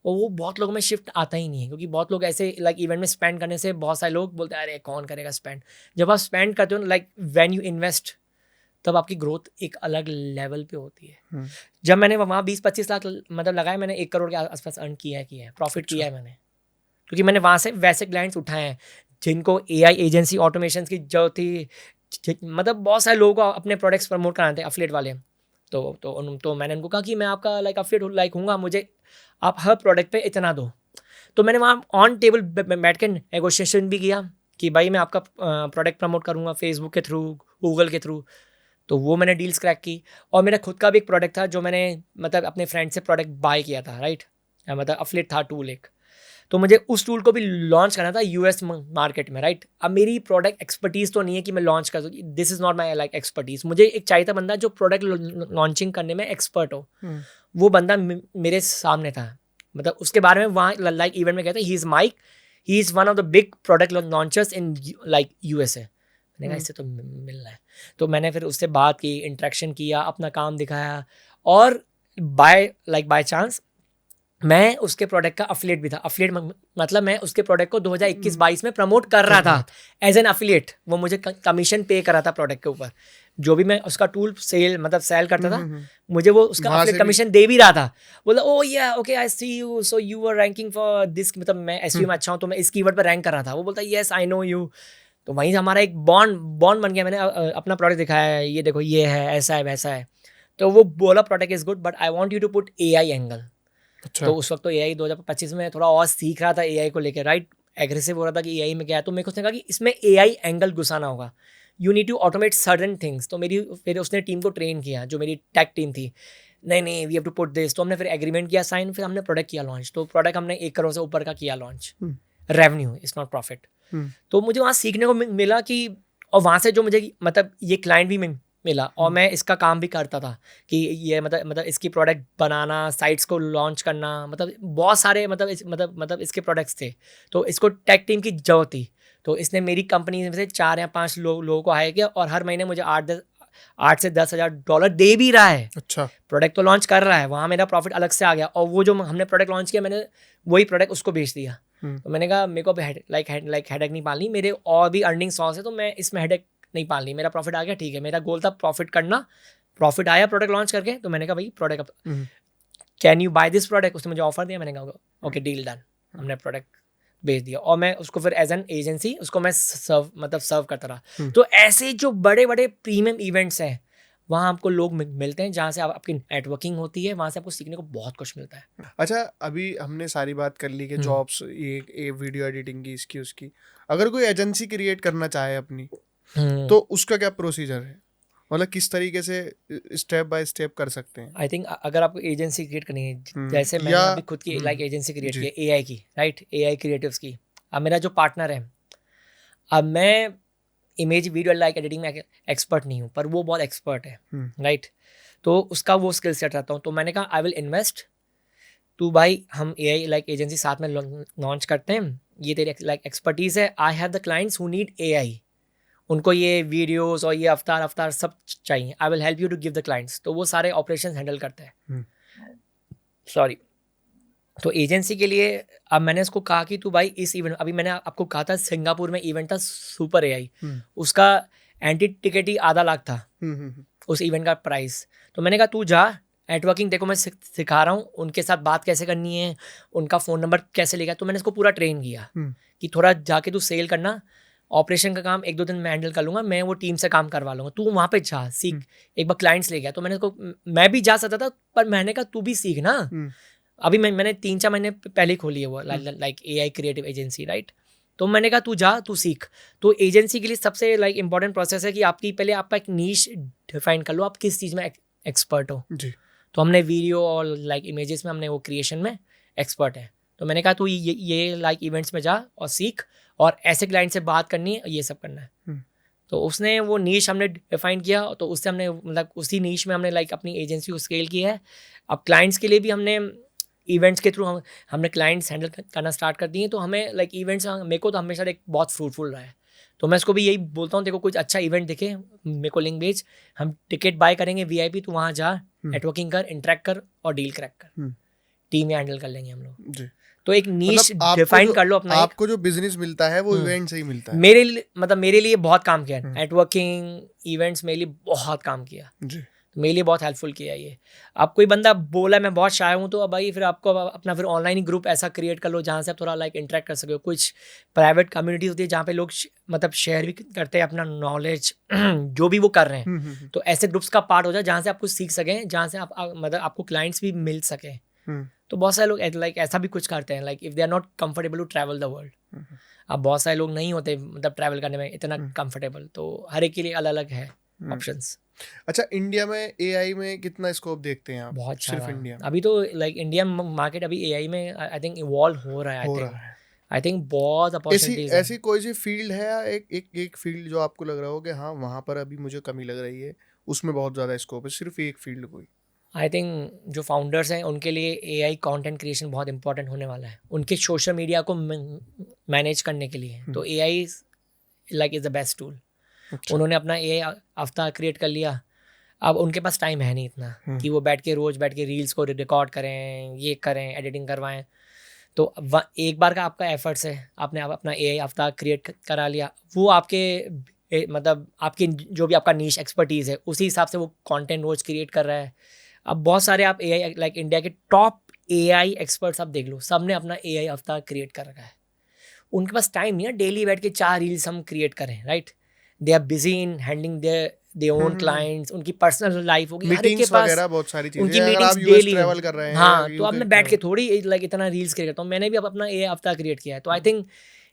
और वो बहुत लोगों में शिफ्ट आता ही नहीं है, क्योंकि बहुत लोग ऐसे लाइक इवेंट में स्पेंड करने से बहुत सारे लोग बोलते हैं अरे कौन करेगा स्पेंड। जब आप स्पेंड करते हो ना, लाइक व्हेन यू इन्वेस्ट, तब आपकी ग्रोथ एक अलग लेवल पे होती है। जब मैंने वहाँ 20-25 लाख मतलब लगाए, मैंने 1 करोड़ के आसपास अर्न किया है प्रॉफिट किया है मैंने, क्योंकि मैंने वहाँ से वैसे क्लाइंट्स उठाए हैं जिनको AI एजेंसी ऑटोमेशन की जरूरत थी, मतलब बहुत सारे लोगों को अपने प्रोडक्ट्स प्रमोट कराने थे अफिलिएट वाले। तो मैंने उनको कहा कि मैं आपका लाइक अफिलिएट लाइक हूँगा, मुझे आप हर प्रोडक्ट पे इतना दो। तो मैंने वहाँ ऑन टेबल बैठ के नेगोशिएशन भी किया कि भाई मैं आपका प्रोडक्ट प्रमोट करूँगा फेसबुक के थ्रू, गूगल के थ्रू। तो वो मैंने डील्स क्रैक की, और मेरा खुद का भी एक प्रोडक्ट था जो मैंने मतलब अपने फ्रेंड से प्रोडक्ट बाय किया था, राइट, मतलब अफिलिएट था टूल एक, तो मुझे उस टूल को भी लॉन्च करना था US मार्केट में, राइट। अब मेरी प्रोडक्ट एक्सपर्टीज़ तो नहीं है कि मैं लॉन्च कर दूँ, this is not my like expertise. मुझे एक चाहिए था बंदा जो प्रोडक्ट लॉन्चिंग करने में एक्सपर्ट हो। वो बंदा मेरे सामने था, मतलब उसके बारे में वहाँ लाइक इवेंट में कहते हैं he is one of the big product launchers in like USA। मैंने कहा इससे तो मिलना है। तो मैंने फिर उससे बात की, इंट्रैक्शन किया, अपना काम दिखाया, और बाय चांस मैं उसके प्रोडक्ट का अफिलिएट भी था। अफिलिएट मतलब मैं उसके प्रोडक्ट को 2021-22 में प्रमोट कर रहा था एज एन अफिलिएट। वो मुझे कमीशन पे कर रहा था प्रोडक्ट के ऊपर, जो भी मैं उसका टूल सेल करता था, मुझे वो उसका अफिलिएट कमीशन दे भी रहा था। बोला oh yeah okay I see you, so you are ranking for this, मतलब मैं SEO में अच्छा हूँ तो मैं इस कीवर्ड पर रैंक कर रहा था। वो बोलता यस आई नो यू। तो वहीं से हमारा एक बॉन्ड बन गया। मैंने अपना प्रोडक्ट दिखाया, ये देखो ये है, ऐसा है वैसा है। तो वो बोला product is good but I want you to put AI angle. तो उस वक्त तो AI 2025 में थोड़ा और सीख रहा था AI को लेकर, राइट, एग्रेसिव हो रहा था कि AI में क्या है। तो मेरे को उसने कहा कि इसमें AI एंगल घुसाना होगा, you need to automate certain things. तो फिर उसने टीम को ट्रेन किया, जो मेरी टेक टीम थी, नहीं we have to put this. तो हमने फिर एग्रीमेंट किया साइन, फिर हमने प्रोडक्ट किया लॉन्च। तो प्रोडक्ट हमने 1 करोड़ से ऊपर का किया launch, revenue is not profit. तो मुझे वहाँ सीखने को मिला कि, और वहाँ से जो मुझे मतलब ये क्लाइंट भी मिला, और मैं इसका काम भी करता था कि ये मतलब इसकी प्रोडक्ट बनाना, साइट्स को लॉन्च करना, मतलब बहुत सारे मतलब इसके प्रोडक्ट्स थे। तो इसको टेक टीम की जरूरत थी। तो इसने मेरी कंपनी में से 4 या 5 लोगों को हायर किया, और हर महीने मुझे 8 से 10 हज़ार डॉलर दे भी रहा है। अच्छा, प्रोडक्ट तो लॉन्च कर रहा है, वहाँ मेरा प्रॉफिट अलग से आ गया। और वो जो हमने प्रोडक्ट लॉन्च किया, मैंने वही प्रोडक्ट उसको बेच दिया। तो मैंने कहा मेरे को हेडेक नहीं पालनी, मेरे और भी अर्निंग सोर्स है, तो मैं इसमें हेडेक नहीं पालनी। मेरा प्रॉफिट आ गया, ठीक है। मेरा गोल था प्रॉफिट करना, प्रॉफिट आया प्रोडक्ट लॉन्च करके। तो मैंने कहा भाई product, can you buy this product. उसने मुझे ऑफर दिया, मैंने कहा ओके डील डन। हमने प्रोडक्ट बेच दिया, और मैं उसको फिर एज एन एजेंसी उसको मैं सर्व करता रहा। तो ऐसे जो बड़े बड़े प्रीमियम इवेंट्स हैं, वहाँ आपको लोग मिलते हैं जहाँ से आपकी नेटवर्किंग होती है, वहाँ से आपको सीखने को बहुत कुछ मिलता है। अच्छा, अभी हमने सारी बात कर ली कि जॉब्स, ये वीडियो एडिटिंग की, इसकी उसकी, अगर कोई एजेंसी क्रिएट करना चाहे अपनी, तो उसका क्या प्रोसीजर है? मतलब किस तरीके से स्टेप बाय स्टेप कर सकते हैं? आई थिंक अगर आपको एजेंसी क्रिएट करनी है, जैसे मैंने अभी खुद की लाइक एजेंसी क्रिएट की है एआई की, राइट, एआई क्रिएटिव्स की। अब मेरा जो पार्टनर है, अब मैं इमेज वीडियो लाइक एडिटिंग में एक्सपर्ट नहीं हूँ, पर वो बहुत एक्सपर्ट है, राइट। तो उसका वो स्किल सेट रहता हूँ, तो मैंने कहा आई विल इन्वेस्ट, तू भाई हम एआई लाइक एजेंसी साथ में लॉन्च करते हैं, ये तेरी लाइक एक्सपर्टीज है। I have the clients who need AI, उनको ये वीडियोस और ये अवतार सब चाहिए, I will help you to give the clients. तो वो सारे ऑपरेशन हैंडल करते हैं, सॉरी। तो एजेंसी के लिए अब मैंने इसको कहा कि तू भाई इस इवेंट, अभी मैंने आपको कहा था सिंगापुर में इवेंट था सुपर एआई, उसका एंटी टिकट ही आधा लाख था उस इवेंट का प्राइस। तो मैंने कहा तू जा, नेटवर्किंग देखो मैं सिखा रहा हूँ, उनके साथ बात कैसे करनी है, उनका फ़ोन नंबर कैसे लेगा। तो मैंने इसको पूरा ट्रेन किया कि थोड़ा जाके तू सेल करना, ऑपरेशन का काम 1-2 दिन मैं हैंडल कर लूँगा, मैं वो टीम से काम करवा लूँगा, तू वहाँ पे जा सीख। एक बार क्लाइंट्स ले गया, तो मैंने उसको, मैं भी जा सकता था, पर मैंने कहा तू भी सीख ना। अभी मैंने 3-4 महीने पहले ही खोली है वो like AI creative agency, right. तो मैंने कहा तू जा, तू सीख। तो एजेंसी के लिए सबसे लाइक इंपॉर्टेंट प्रोसेस है कि आपकी पहले आपका एक नीश डिफाइन कर लो, आप किस चीज़ में एक्सपर्ट हो जी। तो हमने वीडियो और लाइक इमेजेस में हमने वो क्रिएशन में एक्सपर्ट है। तो मैंने कहा तू ये लाइक इवेंट्स में जा और सीख, और ऐसे क्लाइंट से बात करनी है, ये सब करना है। तो उसने वो नीश हमने डिफाइन किया, तो उससे हमने मतलब उसी नीश में हमने लाइक अपनी एजेंसी को स्केल किया है। अब क्लाइंट्स के लिए भी हमने इवेंट्स के थ्रू हमने क्लाइंट्स हैंडल करना स्टार्ट कर दिए। तो हमें लाइक इवेंट्स, मेरे को तो हमेशा एक बहुत फ्रूटफुल रहा है। तो मैं इसको भी यही बोलता हूँ, देखो कुछ अच्छा इवेंट दिखे, मेरे को लिंक भेज, हम टिकट बाय करेंगे वीआईपी, तू वहाँ जा, नेटवर्किंग कर, इंटरेक्ट कर और डील क्रैक कर, टीम में हैंडल कर लेंगे हम लोग जी। तो एक नीश डिफाइन कर लो अपना। आपको जो बिजनेस मिलता है वो इवेंट से ही मिलता है। मेरे लिए बहुत काम किया, नेटवर्किंग इवेंट्स मेरे लिए बहुत काम किया जी। मेरे लिए बहुत हेल्पफुल किया ये। अब कोई बंदा बोला मैं बहुत शाय हूँ, तो अब भाई फिर आपको अपना फिर ऑनलाइन ही ग्रुप ऐसा क्रिएट कर लो जहाँ से आप थोड़ा लाइक इंटरेक्ट कर सको। कुछ प्राइवेट कम्युनिटी होती है जहाँ पे लोग मतलब शेयर भी करते हैं अपना नॉलेज जो भी वो कर रहे हैं। तो ऐसे ग्रुप्स का पार्ट हो जाए जहाँ से आप कुछ सीख सकें, जहाँ से आप मतलब आपको क्लाइंट्स भी मिल सकें। तो बहुत सारे लोग लाइक ऐसा भी कुछ करते हैं, like if they are not comfortable to travel the world. अब बहुत सारे लोग नहीं होते मतलब ट्रैवल करने में इतना कंफर्टेबल, तो हर एक के लिए अलग अलग है ऑप्शंस। अच्छा, इंडिया में एआई में कितना स्कोप देखते हैं आप? बहुत सिर्फ इंडिया अभी तो लाइक इंडिया मार्केट अभी एआई में आई थिंक इवॉल्व हो रहा है। आई थिंक बहुत अपॉर्चुनिटीज है। ऐसी कोई सी फील्ड है या एक फील्ड जो आपको लग रहा हो कि हाँ वहाँ पर अभी मुझे कमी लग रही है, उसमें बहुत ज़्यादा स्कोप है, सिर्फ एक फील्ड कोई? आई थिंक जो फाउंडर्स हैं उनके लिए एआई कंटेंट क्रिएशन बहुत इंपॉर्टेंट होने वाला है, उनके सोशल मीडिया को मैनेज करने के लिए। तो AI like is the best tool. उन्होंने अपना एआई अवतार क्रिएट कर लिया, अब उनके पास टाइम है नहीं इतना कि वो रोज़ बैठ के रील्स को रिकॉर्ड करें, ये करें, एडिटिंग करवाएं। तो एक बार का आपका एफर्ट्स है, आपने अपना एआई अवतार क्रिएट करा लिया, वो आपके मतलब आपकी जो भी आपका नीश एक्सपर्टीज़ है उसी हिसाब से वो कंटेंट रोज क्रिएट कर रहा है। अब बहुत सारे आप एआई लाइक इंडिया के टॉप एआई एक्सपर्ट्स आप देख लो, सबने अपना एआई अवतार क्रिएट कर रखा है। उनके पास टाइम नहीं है डेली बैठ के 4 रील्स हम क्रिएट करें, right. They are busy in handling their own clients, उनकी पर्सनल लाइफ होगी, हर एक के पास बहुत सारी चीजें, उनकी मीटिंग्स डेली ट्रैवल कर रहे हैं। हाँ, तो अब मैं बैठ के थोड़ी लाइक इतना रील्स क्रिएट करता हूँ, मैंने भी अब अपना एआई अवतार क्रिएट किया है। तो आई थिंक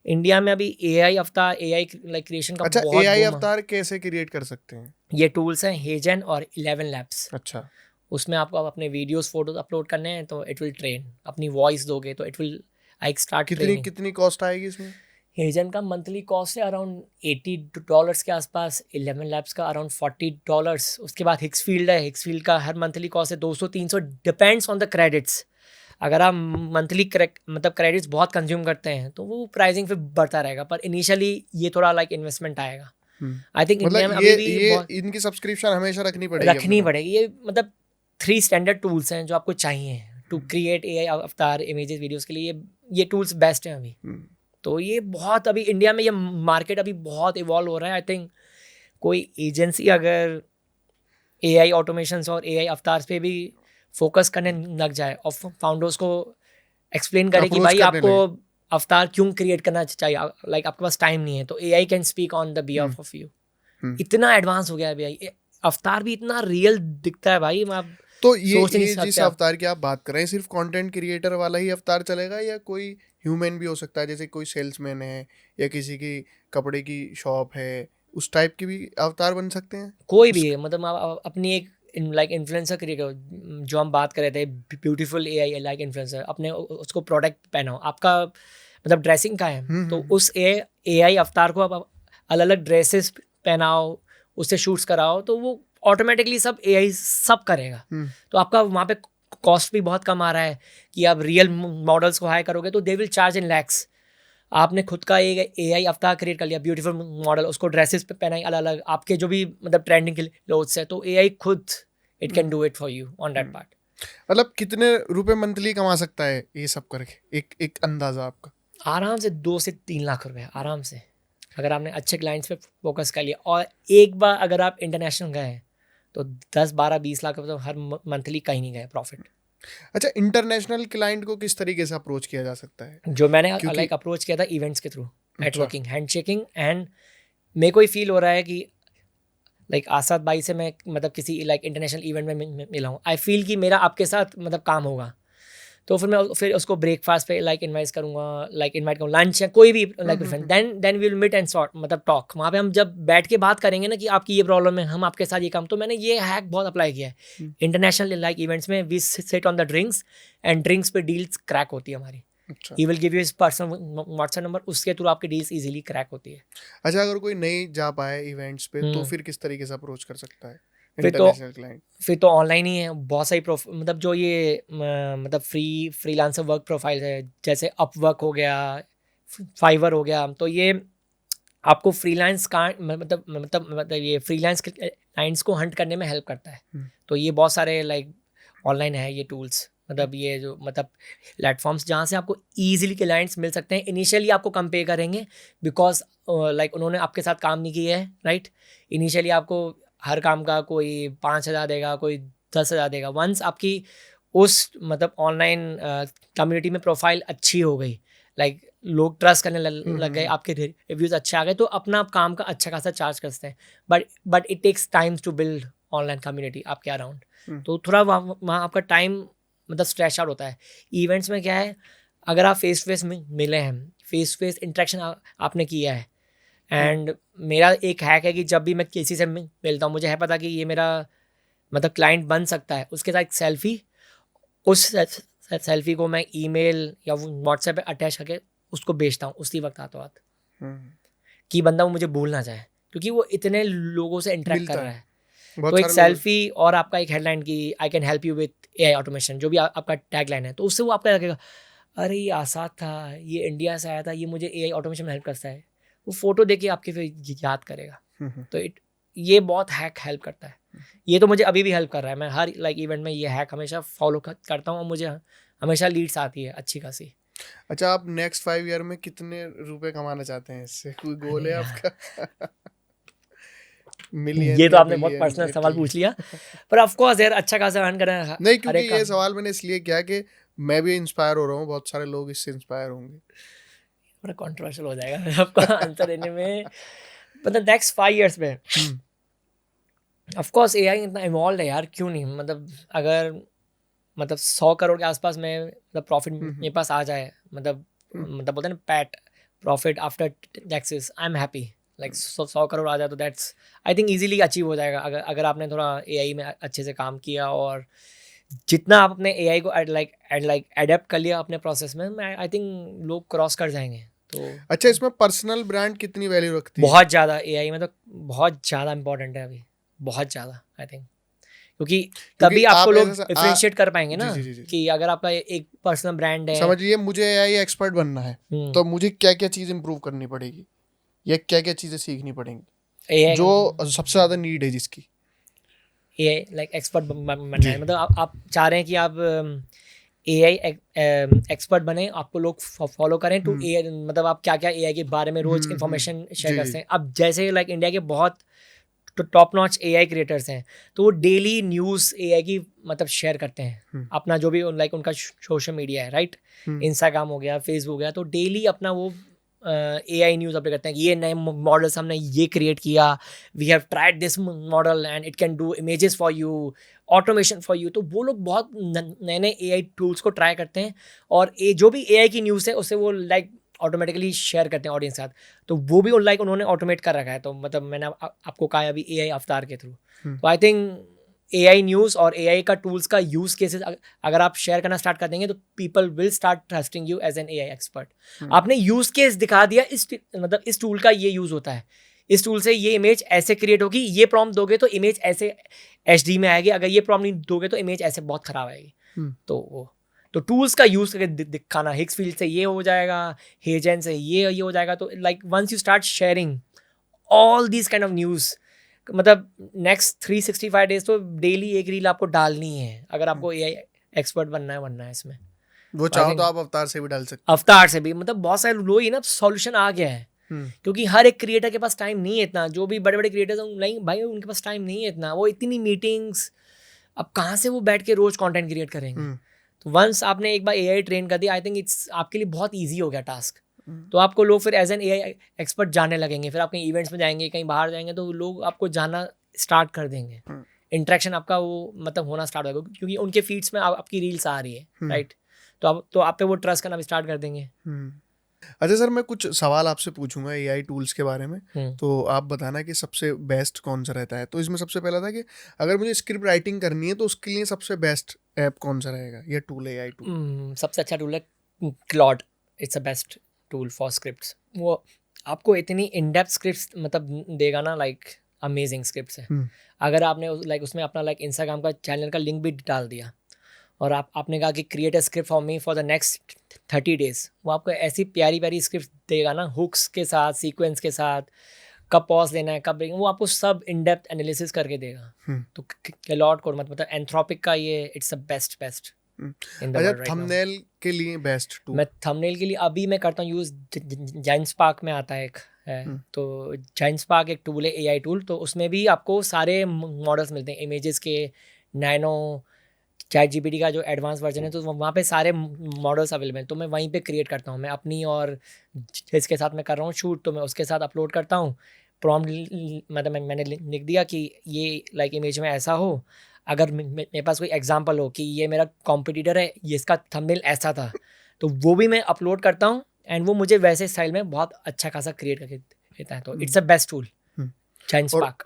इंडिया में अभी एआई अवतार, एआई लाइक क्रिएशन का बहुत एआई अवतार कैसे क्रिएट कर सकते हैं? ये टूल्स हैं हेजन और 11 लैब्स। अच्छा, उसमें आपको अपने वीडियोस फोटोज अपलोड करने हैं तो इट विल ट्रेन, अपनी वॉइस दोगे तो it will like start training. कितनी कॉस्ट आएगी इसमें? हेजन का मंथली कॉस्ट है अराउंड $80 के आसपास, 11 लैब्स का अराउंड $40। उसके बाद हिक्सफील्ड है, हिक्सफील्ड का हर मंथली कॉस्ट है 200-300, डिपेंड्स ऑन द क्रेडिट्स। अगर आप मंथली मतलब क्रेडिट्स बहुत कंज्यूम करते हैं तो वो प्राइसिंग फिर बढ़ता रहेगा, पर इनिशियली ये थोड़ा लाइक इन्वेस्टमेंट आएगा। आई थिंक इंडिया में अभी भी इनकी सब्सक्रिप्शन हमेशा रखनी पड़ेगी। ये मतलब 3 स्टैंडर्ड टूल्स हैं जो आपको चाहिए टू क्रिएट एआई अवतार इमेजेस वीडियोस के लिए। ये टूल्स बेस्ट हैं अभी। तो ये बहुत अभी इंडिया में ये मार्केट अभी बहुत इवॉल्व हो रहा है। आई थिंक कोई एजेंसी अगर एआई ऑटोमेशंस और एआई अवतार्स पे भी फोकस करने लग जाए और फाउंडर्स को एक्सप्लेन करे कि भाई आपको अवतार क्यों क्रिएट करना चाहिए, लाइक आपके पास टाइम नहीं है, तो AI can speak on the behalf of you. इतना एडवांस हो गया है एआई। अवतार भी इतना रियल दिखता है भाई, आप तो सोच नहीं ये सकते जिस आप। अवतार की आप बात कर रहे हैं, सिर्फ कंटेंट क्रिएटर वाला ही अवतार चलेगा या कोई ह्यूमन भी हो सकता है, जैसे कोई सेल्समैन है या किसी की कपड़े की शॉप है, उस टाइप की भी अवतार बन सकते हैं? कोई उस भी है, मतलब आप अपनी एक लाइक इन्फ्लुएंसर क्रिएटर, जो हम बात कर रहे थे ब्यूटीफुल एआई लाइक इन्फ्लुएंसर, अपने उसको प्रोडक्ट पहनाओ, आपका मतलब ड्रेसिंग का है तो हम्म। उस एआई अवतार को आप अलग अलग ड्रेसेस पहनाओ, उससे शूट्स कराओ, तो वो ऑटोमेटिकली सब एआई सब करेगा। हम्म। तो आपका वहाँ पे कॉस्ट भी बहुत कम आ रहा है कि आप रियल मॉडल्स को हायर करोगे तो they will charge in lakhs. आपने खुद का एक एआई अवतार क्रिएट कर लिया, ब्यूटीफुल मॉडल, उसको ड्रेसेस पे पहनाई अलग अलग, आपके जो भी मतलब ट्रेंडिंग के क्लोथ्स है, तो एआई खुद it can do it for you on that part. मतलब कितने रुपए मंथली कमा सकता है ये सब करके, एक अंदाजा आपका? आराम से 2 से 3 लाख रुपए आराम से, अगर आपने अच्छे क्लाइंट्स पे फोकस कर लिया। और एक बार अगर आप इंटरनेशनल गए तो 10, 12, 20 लाख रुपए तो हर मंथली कहीं नहीं गए प्रॉफिट। अच्छा, इंटरनेशनल क्लाइंट को किस तरीके से अप्रोच किया जा सकता है? जो मैंने क्योंकि लाइक अप्रोच किया था इवेंट्स के थ्रू, अच्छा। नेटवर्किंग, हैंडशेकिंग, एंड मेरे को ही फील हो रहा है कि लाइक आसाद भाई से मैं मतलब किसी लाइक इंटरनेशनल इवेंट में मिला हूँ, आई फील कि मेरा आपके साथ मतलब काम होगा, तो फिर मैं फिर उसको ब्रेकफास्ट पे लाइक इनवाइट करूँगा, लाइक इनवाइट करूँगा लंच या कोई भी like preference, then we will meet and sort मतलब टॉक। वहाँ पे हम जब बैठ के बात करेंगे ना कि आपकी ये प्रॉब्लम है, हम आपके साथ ये काम, तो मैंने ये हैक बहुत अप्लाई किया है इंटरनेशनल लाइक इवेंट्स में। We sit on the drinks and drinks पे डील्स क्रैक होती है हमारी। अच्छा। He will give you his personal WhatsApp number, उसके थ्रू आपकी डील्स इजीली क्रैक होती है। अच्छा, अगर कोई नहीं जा पाए इवेंट्स पे तो फिर किस तरीके से अप्रोच कर सकता है इंटरनेशनल क्लाइंट? फिर तो ऑनलाइन ही है बहुत सारी मतलब जो ये मतलब फ्रीलांसर वर्क प्रोफाइल है, जैसे अपवर्क हो गया, फाइवर हो गया, तो ये आपको फ्रीलांस का मतलब ये फ्रीलांस क्लाइंट्स को हंट करने में हेल्प करता है। तो ये बहुत सारे लाइक ऑनलाइन है ये टूल्स, मतलब ये जो मतलब प्लेटफॉर्म्स जहाँ से आपको ईजिली क्लाइंट्स मिल सकते हैं। इनिशियली आपको कम पे करेंगे बिकॉज लाइक उन्होंने आपके साथ काम नहीं किया है, राइट। इनिशियली आपको हर काम का कोई 5,000 देगा, कोई 10,000 देगा। वंस आपकी उस मतलब ऑनलाइन कम्युनिटी में प्रोफाइल अच्छी हो गई, लाइक लोग ट्रस्ट करने लग गए, आपके रिव्यूज़ अच्छे आ गए, तो अपना काम का अच्छा खासा चार्ज करते हैं। But it takes times to build online community आपके अराउंड, तो थोड़ा वहाँ आपका टाइम मतलब स्ट्रेच आउट होता है। इवेंट्स में क्या है, अगर आप फेस टू फेस मिले हैं, फेस टू फेस इंटरेक्शन आपने किया है, एंड मेरा एक हैक है कि जब भी मैं किसी से मिलता हूँ, मुझे है पता कि ये मेरा मतलब क्लाइंट बन सकता है, उसके साथ सेल्फी, उस सेल्फी को मैं ईमेल या व्हाट्सएप पे अटैच करके उसको बेचता हूँ उसी वक्त हाथों हाथ, कि बंदा वो मुझे भूल ना जाए, क्योंकि वो इतने लोगों से इंटरेक्ट कर रहा है। तो एक सेल्फी और आपका एक हेडलाइन की I can help you with AI automation, जो भी आपका टैगलाइन है, तो उससे वो आपका लगेगा अरे ये आसाद था, ये इंडिया से आया था, ये मुझे एआई ऑटोमेशन में हेल्प करता है। वो फोटो देके आपके फिर याद करेगा। तो ये बहुत हैक हेल्प करता है। ये तो मुझे अभी भी हेल्प कर रहा है, मैं हर लाइक इवेंट में ये हैक हमेशा फॉलो करता हूँ और मुझे हमेशा लीड्स आती है अच्छी खासी। अच्छा, आप नेक्स्ट 5 ईयर में कितने रुपए कमाना चाहते हैं इससे? कोई गोल है आपका? मिलियन? ये तो आपने बहुत पर्सनल सवाल पूछ लिया, पर ऑफ कोर्स यार अच्छा खासा अर्न करना। नहीं, क्योंकि ये सवाल मैंने इसलिए किया कि मैं भी इंस्पायर हो रहा हूँ, बहुत सारे लोग इससे इंस्पायर होंगे। बड़ा कंट्रोवर्शियल हो जाएगा आपका आंसर देने में, मतलब नेक्स्ट 5 इयर्स में ऑफ कोर्स एआई इतना इवॉल्व है यार, क्यों नहीं, मतलब अगर मतलब 100 करोड़ के आसपास में मतलब प्रॉफिट मेरे पास आ जाए, मतलब बोलते हैं ना PAT profit after taxes, I am happy. Like 100 crore आ जाए तो that's I think easily achieve हो जाएगा, अगर आपने थोड़ा एआई में अच्छे से काम किया, और जितना आप अपने एआई को लाइक एडेप्ट कर लिया अपने प्रोसेस में, आई थिंक लोग क्रॉस कर जाएंगे। तो अच्छा, इसमें पर्सनल ब्रांड कितनी वैल्यू रखती है? बहुत ज़्यादा एआई में तो बहुत ज़्यादा इंपॉर्टेंट है अभी, बहुत ज़्यादा आई थिंक, क्योंकि तभी आपको लोग डिफरेंशिएट कर पाएंगे ना। जी। कि अगर आपका एक पर्सनल ब्रांड है, समझिए मुझे एआई एक्सपर्ट बनना है, तो मुझे क्या क्या चीज़ इंप्रूव करनी पड़ेगी या क्या क्या चीज़ें सीखनी पड़ेंगी जो सबसे ज़्यादा नीड है जिसकी? एआई लाइक एक्सपर्ट बनना है, मतलब आप चाह रहे हैं कि आप एआई एक्सपर्ट बने, आपको लोग फॉलो करें टू एआई, मतलब आप क्या क्या एआई के बारे में रोज इन्फॉर्मेशन शेयर करते हैं। अब जैसे लाइक इंडिया के बहुत टॉप नॉच एआई क्रिएटर्स हैं, तो वो डेली न्यूज़ एआई की मतलब शेयर करते हैं, अपना जो भी लाइक उनका सोशल मीडिया है, राइट, इंस्टाग्राम हो गया, फेसबुक हो गया, तो डेली अपना वो AI न्यूज़ अपडेट करते हैं कि ये नए मॉडल्स हमने ये क्रिएट किया, we have tried this model and it can do images for you, automation for you. तो वो लोग बहुत नए नए AI टूल्स को ट्राई करते हैं, और जो भी AI की न्यूज़ है उससे वो लाइक ऑटोमेटिकली शेयर करते हैं ऑडियंस के साथ। तो वो भी लाइक उन्होंने ऑटोमेट कर रखा है। तो मतलब मैंने आपको कहा अभी AI अवतार के थ्रू। तो आई थिंक AI न्यूज़ और AI का टूल्स का यूज़ केसेस अगर आप शेयर करना स्टार्ट कर देंगे तो people will start trusting you as an AI expert. आपने यूज़ केस दिखा दिया, इस टूल का ये यूज़ होता है, इस टूल से ये इमेज ऐसे क्रिएट होगी, ये प्रॉम्प्ट दोगे तो इमेज ऐसे HD में आएगी, अगर ये प्रॉम्प्ट नहीं दोगे तो इमेज ऐसे बहुत ख़राब आएगी। तो टूल्स का यूज़ करके दिखाना, हिक्स फील्ड से ये हो जाएगा, हेजन से ये हो जाएगा। तो like once you start sharing all these kind of news, मतलब नेक्स्ट 365 डेज तो डेली एक रील आपको डालनी है अगर आपको AI एक्सपर्ट बनना है इसमें। वो चाहो तो आप अवतार से भी डाल सकते हैं, अवतार से भी। मतलब बहुत सारे लोग ही ना सॉल्यूशन आ गया है, क्योंकि हर एक क्रिएटर के पास टाइम नहीं है इतना। जो भी बड़े बड़े क्रिएटर्स हैं नहीं भाई, उनके पास टाइम नहीं है इतना, वो इतनी मीटिंग्स, अब कहाँ से वो बैठ के रोज कंटेंट क्रिएट करेंगे। तो वंस आपने एक बार AI ट्रेन कर दिया, आई थिंक इट्स आपके लिए बहुत ईजी हो गया टास्क। तो आपको लोग फिर एज एन AI एक्सपर्ट जानने लगेंगे, फिर आप कहीं इवेंट्स में जाएंगे, कहीं बाहर जाएंगे तो लोग आपको जानना स्टार्ट कर देंगे, इंटरेक्शन आपका वो मतलब होना स्टार्ट होगा, क्योंकि उनके फीड्स में आपकी रील्स आ रही है, राइट। तो आप पे वो ट्रस्ट करना भी स्टार्ट कर देंगे। अच्छा सर, मैं कुछ सवाल आपसे पूछूंगा AI टूल्स के बारे में, तो आप बताना कि सबसे बेस्ट कौन सा रहता है। तो इसमें सबसे पहला था कि अगर मुझे स्क्रिप्ट राइटिंग करनी है तो उसके लिए सबसे बेस्ट ऐप कौन सा रहेगा या टूल, AI टूल? सबसे अच्छा टूल है Claude, it's a best tool for scripts. वो आपको इतनी इन डेप्थ स्क्रिप्ट्स मतलब देगा ना, लाइक अमेजिंग स्क्रिप्ट्स है। अगर आपने लाइक उसमें अपना लाइक इंस्टाग्राम का चैनल का लिंक भी डाल दिया और आपने कहा कि create a script for me for the next 30 days, वो आपको ऐसी प्यारी प्यारी स्क्रिप्ट देगा ना, हुक्स के साथ, सीक्वेंस के साथ, कब पॉज लेना है, कब ब्रेक, वो आपको सब इन डेप्थ एनालिसिस करके देगा। तो क्लॉड कोड मतलब एंथ्रोपिक का ये इट्स द बेस्ट अच्छा, थंबनेल के लिए बेस्ट टूल? मैं थंबनेल के लिए अभी मैं करता हूँ यूज़ JineSpark में आता है एक है। तो JineSpark एक टूल है, AI टूल। तो उसमें भी आपको सारे मॉडल्स मिलते हैं इमेजेस के, नैनो, ChatGPT का जो एडवांस वर्जन है, तो वहाँ पे सारे मॉडल्स अवेलेबल हैं। तो मैं वहीं पे क्रिएट करता हूँ, मैं अपनी और जिसके साथ मैं कर रहा हूँ शूट, तो मैं उसके साथ अपलोड करता हूँ। प्रॉम्प्ट मतलब मैंने लिख दिया कि ये लाइक इमेज में ऐसा हो, अगर मेरे पास कोई एग्जांपल हो कि ये मेरा कॉम्पिटिटर है, ये इसका थंबनेल ऐसा था, तो वो भी मैं अपलोड करता हूँ एंड वो मुझे वैसे स्टाइल में बहुत अच्छा खासा क्रिएट करके देता है। तो it's a best tool JineSpark।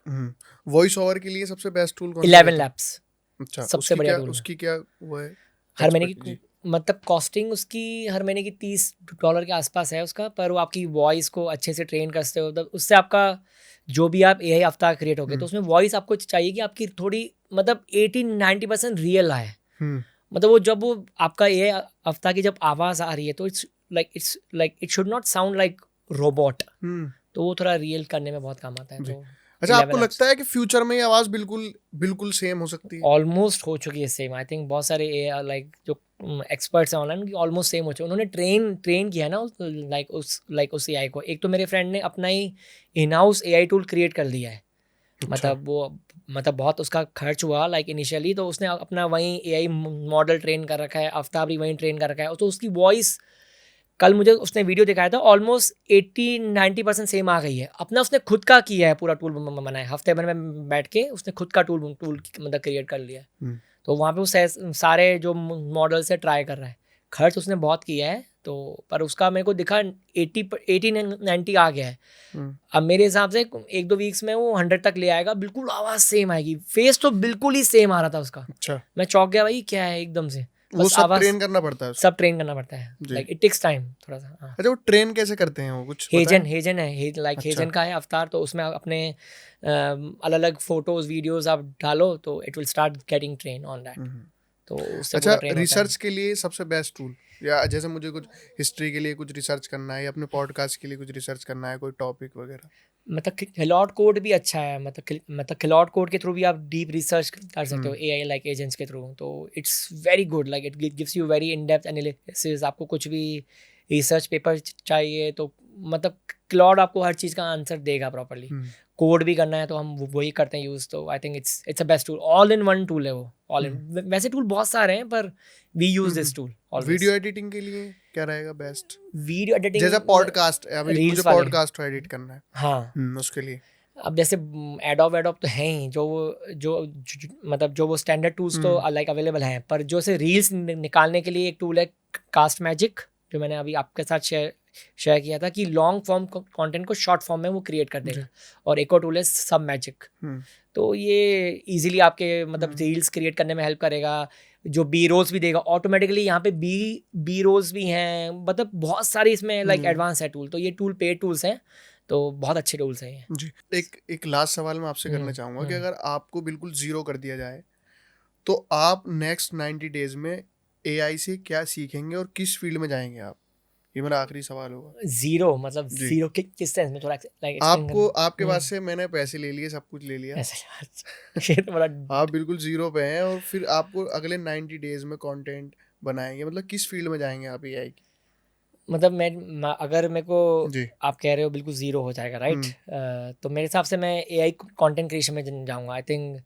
Voice over के लिए सबसे बेस्ट टूल कौन सा? 11 Labs। अच्छा, सबसे बढ़िया टूल। उसकी क्या वो है? हर महीने की मतलब कॉस्टिंग उसकी हर महीने की $30 के आसपास है उसका, पर वो आपकी वॉइस को अच्छे से ट्रेन करते हो, मतलब उससे आपका जो भी आप AI अवतार क्रिएट हो गए, तो उसमें वॉइस आपको चाहिए कि आपकी थोड़ी मतलब 80-90% रियल आए। मतलब वो जब वो आपका AI अवतार की जब आवाज़ आ रही है तो it's like it should not sound like robot, तो वो थोड़ा रियल करने में बहुत काम आता है। तो अच्छा, आपको लगता है कि फ्यूचर में ये आवाज़ बिल्कुल सेम हो सकती है? ऑलमोस्ट हो चुकी है सेम। आई थिंक बहुत सारे लाइक जो एक्सपर्ट्स हैं ऑनलाइन, ऑलमोस्ट सेम हो चुके। उन्होंने ट्रेन किया ना लाइक उस AI को। एक तो मेरे फ्रेंड ने अपना ही in house AI tool create कर लिया है। मतलब वो बहुत उसका खर्च हुआ लाइक इनिशियली, तो उसने अपना वहीं AI मॉडल ट्रेन कर रखा है, अफ्ताब भी वहीं ट्रेन कर रखा है। तो उसकी वॉइस, कल मुझे उसने वीडियो दिखाया था, ऑलमोस्ट 80-90% सेम आ गई है। अपना उसने खुद का किया है, पूरा टूल बनाया, हफ्ते भर में बैठ के उसने खुद का टूल मतलब क्रिएट कर लिया है। तो वहाँ पे वो सारे जो मॉडल से ट्राई कर रहा है। खर्च उसने बहुत किया है, तो पर उसका मेरे को दिखा 80-90 आ गया है। अब मेरे हिसाब से 1-2 वीक्स में वो 100 तक ले आएगा, बिल्कुल आवाज़ सेम आएगी, फेस तो बिल्कुल ही सेम आ रहा था उसका। अच्छा, मैं चौंक गया भाई, क्या है एकदम से। वो सब ट्रेन करना पड़ता है? सब ट्रेन करना पड़ता है, लाइक इट टेक्स टाइम थोड़ा सा। अच्छा, वो ट्रेन कैसे करते हैं? वो कुछ हेजन है, लाइक हेजन का है अवतार। तो उसमें अपने अलग अलग फोटोज वीडियोस आप डालो तो it will start getting train on that. तो उससे अच्छा, रिसर्च के लिए सबसे बेस्ट टूल, या जैसे मुझे कुछ हिस्ट्री के लिए कुछ रिसर्च करना है या अपने पॉडकास्ट के लिए कुछ रिसर्च करना है, कोई टॉपिक वगैरह? मतलब क्लॉड कोड भी अच्छा है। मतलब क्लॉड कोड के थ्रू भी आप डीप रिसर्च कर सकते हो AI लाइक एजेंट्स के थ्रू। तो it's very good, like it gives you very in depth analysis. आपको कुछ भी रिसर्च पेपर चाहिए तो मतलब क्लॉड आपको हर चीज़ का आंसर देगा प्रॉपरली। कोड भी करना है तो हम वही करते हैं यूज़। तो I think it's a best tool, all in one tool है वो। ऑल इन वैसे टूल बहुत सारे हैं पर we use this tool. Video editing के लिए क्या रहेगा बेस्ट? वीडियो एडिटिंग जैसा पॉडकास्ट, अभी Reels मुझे वाले। पॉडकास्ट एडिट करना है, हाँ, उसके लिए अब जैसे एडोब तो हैं ही, मतलब जो वो स्टैंडर्ड टूल्स तो लाइक अवेलेबल हैं, पर जो से रील्स निकालने के लिए एक टूल है कास्ट मैजिक, जो मैंने अभी आपके साथ शेयर किया था कि लॉन्ग फॉर्म कंटेंट को शॉर्ट फॉर्म में वो क्रिएट कर देगा। और एक और टूल है सब मैजिक, तो ये इजीली आपके मतलब रील्स क्रिएट करने में हेल्प करेगा। जो बी रोल्स भी देगा ऑटोमेटिकली, यहाँ पे बी रोल्स भी हैं, मतलब बहुत सारी इसमें लाइक एडवांस है टूल। तो ये टूल पेड टूल्स हैं, तो बहुत अच्छे टूल्स हैं ये जी। एक लास्ट सवाल मैं आपसे करना चाहूँगा कि अगर आपको बिल्कुल ज़ीरो कर दिया जाए तो आप नेक्स्ट 90 डेज में एआई से क्या सीखेंगे और किस फील्ड में जाएंगे आप? ये मेरा आखिरी सवाल होगा। जीरो मतलब जीरो किस सेंस में, थोड़ा लाइक आपको आपके पास से मैंने पैसे ले लिए, सब कुछ ले लिया, ये तो बड़ा आप बिल्कुल ज़ीरो पे हैं और फिर आपको अगले 90 डेज में कंटेंट बनाएंगे, मतलब किस फील्ड में जाएंगे आप एआई की? मतलब मैं अगर मेरे को जी। आप कह रहे हो बिल्कुल ज़ीरो हो जाएगा, राइट? तो मेरे हिसाब से मैं एआई कंटेंट क्रिएशन में जाऊँगा। आई थिंक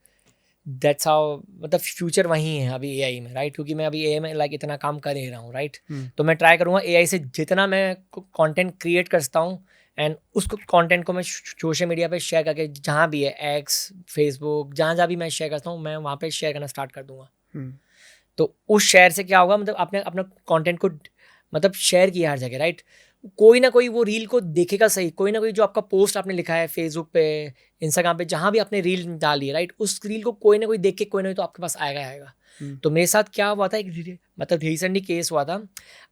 दैट्स हाउ, मतलब फ्यूचर वहीं है अभी एआई में, राइट? क्योंकि मैं अभी एआई में लाइक इतना काम कर ही रहा हूँ, राइट? तो मैं ट्राई करूँगा एआई से जितना मैं कंटेंट क्रिएट कर सकता हूँ, एंड उस कंटेंट को मैं सोशल मीडिया पे शेयर करके, जहाँ भी है एक्स, फेसबुक, जहाँ भी मैं शेयर करता हूँ, मैं वहाँ पे शेयर करना स्टार्ट कर दूँगा। तो उस शेयर से क्या होगा, मतलब आपने अपना कंटेंट को मतलब शेयर किया हर जगह, राइट? कोई ना कोई वो रील को देखेगा, सही, कोई ना कोई जो आपका पोस्ट आपने लिखा है फेसबुक पे, इंस्टाग्राम पे, जहाँ भी आपने रील डाली है, राइट, उस रील को कोई ना कोई देख के कोई ना कोई तो आपके पास आएगा। तो मेरे साथ क्या हुआ था, एक मतलब रिसेंटली केस हुआ था।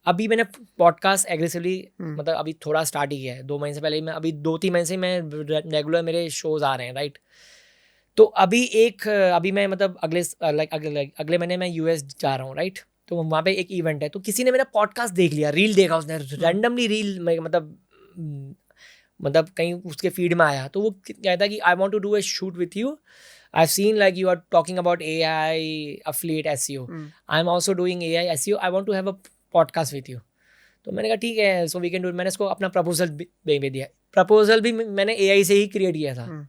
अभी मैंने पॉडकास्ट एग्रेसिवली मतलब अभी थोड़ा स्टार्ट ही किया है, 2 महीने से पहले। मैं अभी 2-3 महीने से मैं रेगुलर मेरे शोज आ रहे हैं, राइट? तो अभी मैं मतलब अगले महीने मैं यूएस जा रहा हूँ, राइट? तो वहाँ पे एक इवेंट है, तो किसी ने मेरा पॉडकास्ट देख लिया, रील देखा उसने, रैंडमली रील में मतलब कहीं उसके फीड में आया, तो वो कहता कि I want to do a shoot with you, I have seen like you are talking about AI affiliate SEO, I am also doing AI SEO, I want to have a podcast with you. तो मैंने कहा ठीक है, so we can do. मैंने इसको अपना proposal भेज दिया। प्रपोजल भी मैंने एआई से ही क्रिएट किया था।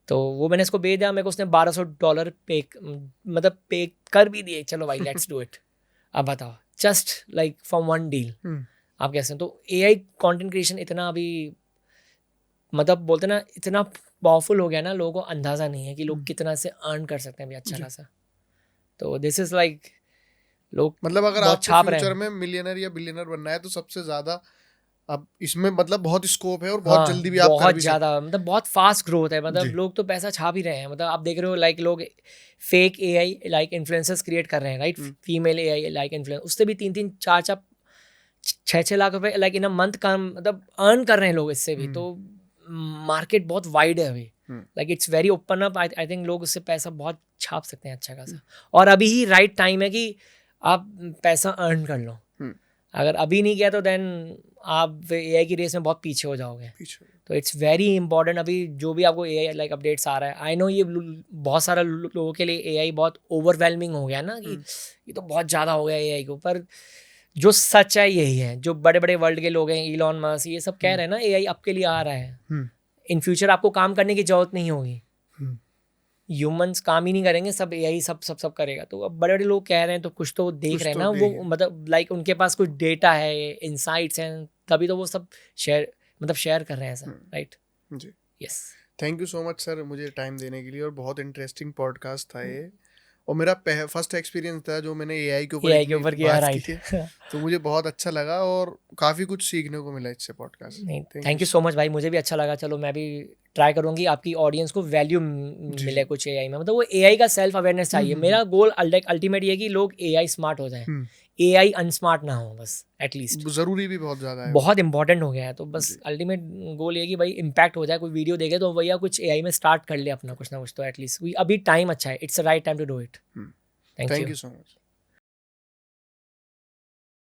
तो वो मैंने इसको भेज दिया, मेरे को उसने $1200 पे कर भी दिए। चलो भाई, लेट्स डू इट। अब बताओ, just like from one deal आप कैसे। तो एआई कंटेंट क्रिएशन इतना अभी मतलब बोलते ना, इतना पावरफुल हो गया ना, लोगों को अंदाजा नहीं है कि लोग कितना से अर्न कर सकते हैं अभी अच्छा खासा। तो दिस इज लाइक लोग मतलब अगर बहुत आपको छाप रहे फ्यूचर हैं। में मिलियनर या बिलियनर बनना है तो सबसे ज्यादा अब इसमें मतलब बहुत स्कोप है और बहुत जल्दी भी आप कर बहुत भी ज़्यादा, मतलब बहुत फास्ट ग्रोथ है। मतलब जी। लोग तो पैसा छाप ही रहे हैं। मतलब आप देख रहे हो लाइक लोग fake AI like influencers create कर रहे हैं, right? Female AI like influencer, उससे भी 3-3, 4-4, 6-6 लाख रुपए लाइक इन अ मंथ का मतलब अर्न कर रहे हैं लोग इससे भी। तो मार्केट बहुत वाइड है अभी, like it's very open up. I think लोग उससे पैसा बहुत छाप सकते हैं अच्छा खासा। और अभी ही राइट टाइम है कि आप पैसा अर्न कर लो। अगर अभी नहीं किया तो देन आप एआई की रेस में बहुत पीछे हो जाओगे। तो इट्स वेरी इंपॉर्टेंट अभी जो भी आपको एआई लाइक अपडेट्स आ रहा है। आई नो ये बहुत सारा लोगों के लिए एआई बहुत ओवरवेलमिंग हो गया ना, कि ये तो बहुत ज़्यादा हो गया एआई को। पर जो सच है यही है, जो बड़े बड़े वर्ल्ड के लोग हैं, इलॉन मस्क, ये सब कह रहे हैं ना एआई आपके लिए आ रहा है। इन फ्यूचर आपको काम करने की जरूरत नहीं होगी, ह्यूमंस काम ही नहीं करेंगे, सब एआई सब करेगा। तो अब बड़े बड़े लोग कह रहे हैं, तो कुछ तो देख रहे हैं ना वो, मतलब लाइक उनके पास कुछ डेटा है, इनसाइट्स हैं, तभी तो वो सब शेयर कर रहे हैं सर, राइट? जी, yes. Thank you so much sir मुझे टाइम देने के लिए, और बहुत इंटरेस्टिंग पॉडकास्ट था ये, और मेरा फर्स्ट एक्सपीरियंस था जो मैंने एआई के ऊपर किया, बात राइट? की थी। तो मुझे बहुत अच्छा लगा और काफ़ी कुछ सीखने को मिला इससे podcast. Thank you so much भाई, मुझे भी अच्छा लगा। चलो मैं भी ट्राई करूंगी आपकी ऑडियंस को वैल्यू मिले कुछ एआई में। मतलब वो एआई का सेल्फ अवेयरनेस चाहिए। मेरा गोल अल्टीमेट ये है कि लोग एआई स्मार्ट हो जाए, एआई अनस्मार्ट ना हो, बस एटलीस्ट। जरूरी भी बहुत ज़्यादा है, बहुत इंपॉर्टेंट हो गया है। तो बस अल्टीमेट गोल ये है कि भाई इम्पैक्ट हो जाए। कोई वीडियो देखे तो भैया कुछ एआई में स्टार्ट कर ले अपना कुछ ना कुछ, तो एटलीस्ट अभी टाइम अच्छा है, it's the right time to do it. Thank you so much.